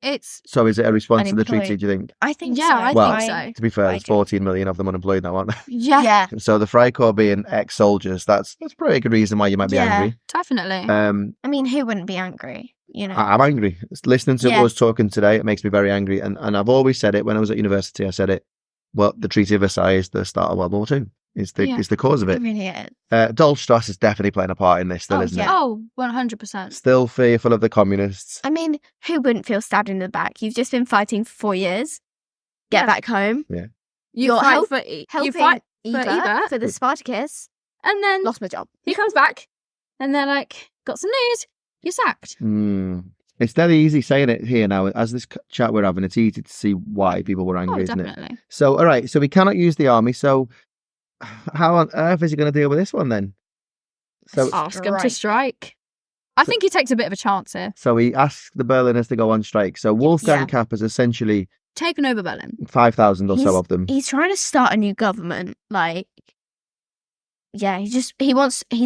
Speaker 7: It's
Speaker 5: So is it a response to the treaty,
Speaker 6: unemployed.
Speaker 5: do you think?
Speaker 6: I think
Speaker 7: Yeah,
Speaker 6: so.
Speaker 7: I
Speaker 5: Well-
Speaker 7: think so.
Speaker 5: To be fair,
Speaker 6: I
Speaker 5: there's
Speaker 6: do.
Speaker 5: 14 million of them unemployed now, aren't there?
Speaker 7: Yeah,
Speaker 5: So the Freikorps being ex-soldiers, that's probably a good reason why you might be
Speaker 6: Yeah.
Speaker 5: angry.
Speaker 7: definitely.
Speaker 6: I mean, who wouldn't be angry? You know.
Speaker 5: I'm angry. Listening to
Speaker 6: Yeah.
Speaker 5: us talking today, it makes me very angry. And I've always said it when I was at university, I said it. Well, the Treaty of Versailles is the start of World War II. It's the cause of
Speaker 6: It
Speaker 5: it.
Speaker 6: really is.
Speaker 5: Dolchstrasse is definitely playing a part in this still,
Speaker 6: Oh,
Speaker 5: isn't
Speaker 6: yeah.
Speaker 7: Oh, 100%.
Speaker 5: it? Still fearful of the communists.
Speaker 6: I mean, who wouldn't feel stabbed in the back? You've just been fighting for 4 years. Get
Speaker 7: Yeah.
Speaker 6: back home.
Speaker 7: You
Speaker 6: You're
Speaker 7: fight
Speaker 6: help-
Speaker 7: for you
Speaker 6: Helping
Speaker 7: fight
Speaker 6: Ebert
Speaker 7: for Ebert,
Speaker 6: for the Spartacus.
Speaker 7: and then
Speaker 6: Lost my job.
Speaker 7: he comes back, and they're like, "Got some news? You're sacked."
Speaker 5: It's dead easy saying it here now. As this chat we're having, it's easy to see why people were angry,
Speaker 7: Oh,
Speaker 5: isn't it?
Speaker 7: definitely.
Speaker 5: So, all right. So we cannot use the army. So how on earth is he going to deal with this one then? So,
Speaker 7: Ask him to
Speaker 6: Strike.
Speaker 7: strike. I think he takes a bit of a chance here.
Speaker 5: so he asks the Berliners to go on strike. So Wolfgang
Speaker 6: Yeah.
Speaker 5: Kapp has essentially
Speaker 7: Taken over Berlin.
Speaker 5: 5,000 or so of them.
Speaker 6: He's trying to start a new government. Like, yeah, he's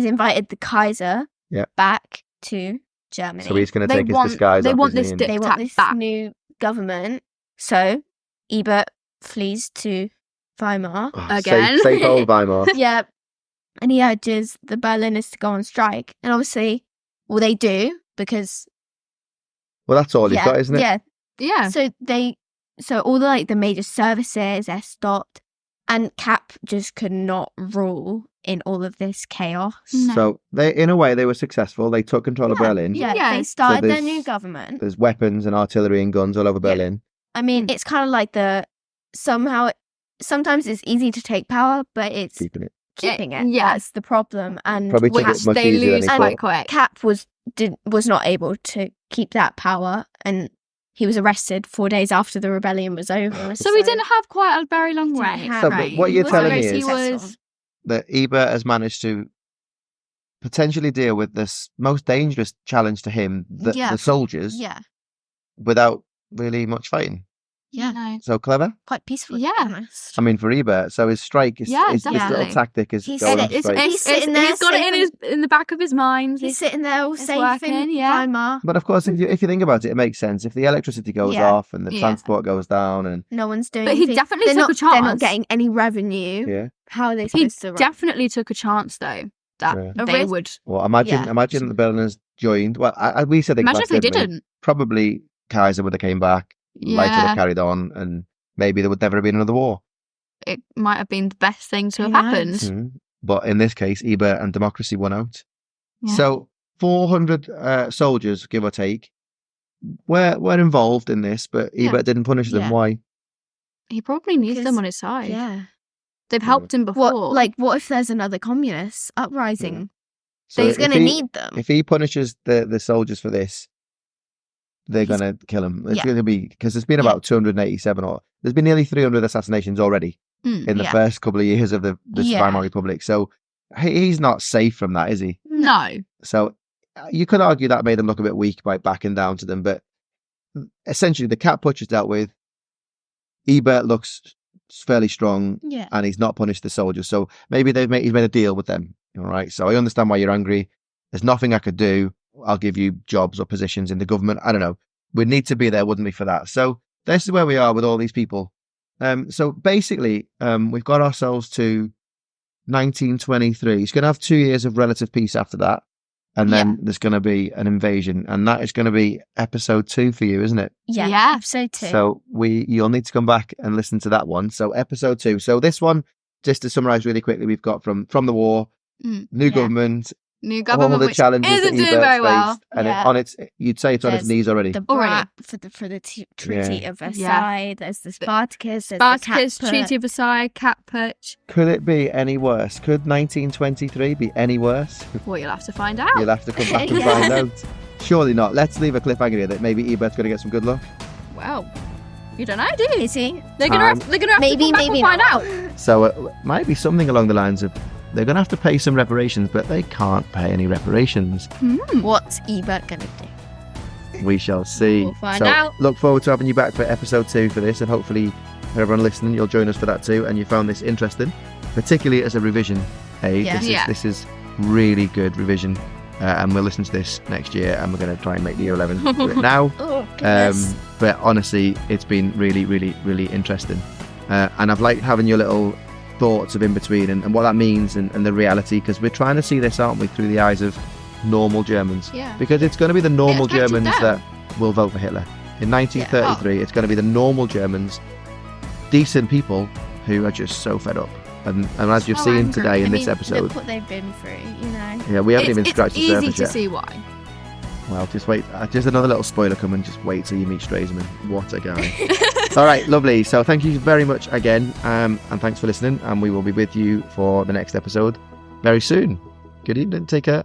Speaker 6: invited the Kaiser
Speaker 5: Yeah.
Speaker 6: back to Germany.
Speaker 5: So he's going to
Speaker 7: They
Speaker 5: take his
Speaker 7: want-
Speaker 5: disguise
Speaker 7: they
Speaker 5: off,
Speaker 7: want
Speaker 5: isn't
Speaker 7: this
Speaker 5: he? And-
Speaker 7: dip-
Speaker 6: They want
Speaker 7: Tap
Speaker 6: this
Speaker 7: back.
Speaker 6: new government. So Ebert flees to Weimar.
Speaker 5: Oh,
Speaker 7: Again.
Speaker 5: Safe old Weimar.
Speaker 6: Yeah. And he urges the Berliners to go on strike. And obviously, well, they do because
Speaker 5: Well, that's all he's got, isn't it?
Speaker 6: Yeah.
Speaker 7: Yeah.
Speaker 6: So all the major services, they're stopped. And Cap just could not rule in all of this chaos.
Speaker 7: No.
Speaker 5: So they, in a way, they were successful. They took control of Berlin.
Speaker 6: Yeah,
Speaker 7: Yeah.
Speaker 6: they started their
Speaker 5: there's-
Speaker 6: new government.
Speaker 5: There's weapons and artillery and guns all over Berlin.
Speaker 6: I mean, it's kind of like sometimes it's easy to take power, but it's
Speaker 5: Keeping it.
Speaker 6: keeping it.
Speaker 7: Yeah.
Speaker 6: That's the problem. And
Speaker 5: Probably took
Speaker 7: Which
Speaker 5: it much
Speaker 7: they
Speaker 5: easier than
Speaker 7: lose
Speaker 5: he
Speaker 7: quite
Speaker 5: thought.
Speaker 7: quick.
Speaker 6: Cap was not able to keep that power, and he was arrested 4 days after the rebellion was over.
Speaker 7: So he didn't have quite a very long
Speaker 6: Didn't
Speaker 7: reign.
Speaker 6: have-
Speaker 5: So, but
Speaker 7: Right.
Speaker 5: what you're
Speaker 6: He
Speaker 5: telling
Speaker 6: wasn't
Speaker 5: me
Speaker 6: very
Speaker 5: is
Speaker 6: successful.
Speaker 5: that Ebert has managed to potentially deal with this most dangerous challenge to him, the soldiers,
Speaker 6: Yeah,
Speaker 5: without really much fighting.
Speaker 6: yeah,
Speaker 7: No.
Speaker 5: So clever.
Speaker 6: quite peaceful.
Speaker 7: Yeah.
Speaker 6: To be honest.
Speaker 5: I mean, for Ebert, so his strike is
Speaker 7: Yeah,
Speaker 5: this little
Speaker 7: definitely.
Speaker 5: tactic is
Speaker 6: He's
Speaker 5: going on
Speaker 6: said it.
Speaker 5: strike.
Speaker 6: He's sitting there
Speaker 7: He's got it
Speaker 6: safe
Speaker 7: in the back of his mind.
Speaker 6: He's sitting there all
Speaker 7: it's
Speaker 6: safe
Speaker 7: working,
Speaker 6: in
Speaker 7: yeah.
Speaker 6: Weimar.
Speaker 5: But of course, if you think about it, it makes sense. If the electricity goes
Speaker 6: Yeah.
Speaker 5: off and the
Speaker 7: Yeah.
Speaker 5: transport goes down, and
Speaker 6: No one's doing.
Speaker 7: But he
Speaker 6: anything.
Speaker 7: definitely
Speaker 6: They're
Speaker 7: took
Speaker 6: not,
Speaker 7: a chance.
Speaker 6: They're not getting any revenue.
Speaker 5: yeah,
Speaker 6: How are they
Speaker 7: He
Speaker 6: supposed to? run?
Speaker 7: definitely took a chance, though, that
Speaker 5: Yeah.
Speaker 7: they
Speaker 6: risk-
Speaker 7: would.
Speaker 5: well, imagine
Speaker 6: Yeah.
Speaker 5: the Berliners joined. Well, we said it
Speaker 7: Imagine
Speaker 5: last,
Speaker 7: if they
Speaker 5: didn't we?
Speaker 7: didn't.
Speaker 5: Probably Kaiser would have came back, life would
Speaker 7: Yeah.
Speaker 5: have carried on, and maybe there would never have been another war.
Speaker 7: it might have been the best thing to have
Speaker 6: Who
Speaker 7: happened.
Speaker 6: knows?
Speaker 5: But in this case, Ebert and democracy won out.
Speaker 7: Yeah.
Speaker 5: So 400 soldiers, give or take, were involved in this, but Ebert didn't punish them.
Speaker 6: Yeah.
Speaker 5: Why?
Speaker 7: He probably needs them
Speaker 6: Because-
Speaker 7: on his side.
Speaker 6: Yeah.
Speaker 7: They've helped him before.
Speaker 6: What if there's another communist uprising?
Speaker 5: So
Speaker 6: He's
Speaker 5: if
Speaker 6: going to
Speaker 5: he-
Speaker 6: need them.
Speaker 5: If he punishes the soldiers for this, they're going to kill him. It's
Speaker 6: Yeah.
Speaker 5: going to be, because there's been about 287 or there's been nearly 300 assassinations already in the
Speaker 6: yeah.
Speaker 5: first couple of years of the
Speaker 6: Yeah.
Speaker 5: Weimar Republic. So he's not safe from that, is he?
Speaker 7: No.
Speaker 5: So you could argue that made them look a bit weak by backing down to them, but essentially the cat Putsch is dealt with. Ebert looks fairly strong,
Speaker 6: Yeah.
Speaker 5: and he's not punished the soldiers. So maybe he's made a deal with them. All right. So I understand why you're angry. There's nothing I could do. I'll give you jobs or positions in the government. I don't know. We'd need to be there, wouldn't we, for that? So this is where we are with all these people. So basically, we've got ourselves to 1923. He's going to have 2 years of relative peace after that. And then there's going to be an invasion. And that is going to be episode 2 for you, isn't it?
Speaker 6: Yeah.
Speaker 7: Yeah.
Speaker 6: Episode 2.
Speaker 5: So you'll need to come back and listen to that one. So episode 2. So this one, just to summarize really quickly, we've got from the war, new government,
Speaker 7: New
Speaker 5: all
Speaker 7: government,
Speaker 5: the
Speaker 7: which
Speaker 5: challenges
Speaker 7: isn't
Speaker 5: that
Speaker 7: doing
Speaker 5: Ebert's
Speaker 7: very well.
Speaker 5: faced, and
Speaker 6: Yeah.
Speaker 5: you'd say it's on its
Speaker 6: There's
Speaker 5: knees already.
Speaker 6: the
Speaker 7: Already.
Speaker 6: brat for the Treaty of Versailles.
Speaker 7: Yeah.
Speaker 6: There's the Spartacus. There's
Speaker 7: Spartacus,
Speaker 6: the
Speaker 7: Treaty of Versailles, cat Putsch.
Speaker 5: Could it be any worse? Could 1923 be any worse?
Speaker 7: Well, you'll have to find out.
Speaker 5: You'll have to come back and
Speaker 6: Yeah.
Speaker 5: find out. Surely not. Let's leave a cliffhanger here that maybe Ebert's going to get some good luck.
Speaker 7: Well, you don't know, do you?
Speaker 6: Is he?
Speaker 7: They're gonna have
Speaker 6: Maybe,
Speaker 7: to come back and find
Speaker 6: not.
Speaker 7: out.
Speaker 5: So it might be something along the lines of they're going to have to pay some reparations, but they can't pay any reparations.
Speaker 6: What's Ebert going to do?
Speaker 5: We shall see.
Speaker 7: We'll find
Speaker 5: so
Speaker 7: out.
Speaker 5: Look forward to having you back for episode 2 for this, and hopefully everyone listening, you'll join us for that too, and you found this interesting, particularly as a revision aid.
Speaker 6: Yeah.
Speaker 5: This is really good revision, and we'll listen to this next year, and we're going to try and make the year 11 do it now.
Speaker 6: Oh, goodness.
Speaker 5: But honestly, it's been really, really, really interesting, and I've liked having your little thoughts of in between and what that means and the reality, because we're trying to see this, aren't we, through the eyes of normal Germans.
Speaker 7: Yeah.
Speaker 5: Because it's going to be the normal
Speaker 7: It affected
Speaker 5: Germans
Speaker 7: them.
Speaker 5: that will vote for Hitler. In 1933, it's going to be the normal Germans, decent people who are just so fed up. And as you've
Speaker 7: So
Speaker 5: seen
Speaker 7: angry.
Speaker 5: today in
Speaker 6: I
Speaker 5: this
Speaker 6: mean,
Speaker 5: episode,
Speaker 6: look what they've been through, you know.
Speaker 5: yeah, we haven't even scratched the
Speaker 7: It's
Speaker 5: surface
Speaker 7: easy to
Speaker 5: yet.
Speaker 7: see why.
Speaker 5: Well, just wait. Just another little spoiler coming. Just wait till you meet Stresemann. What a guy. All right, lovely. So thank you very much again, and thanks for listening. And we will be with you for the next episode very soon. Good evening. Take care.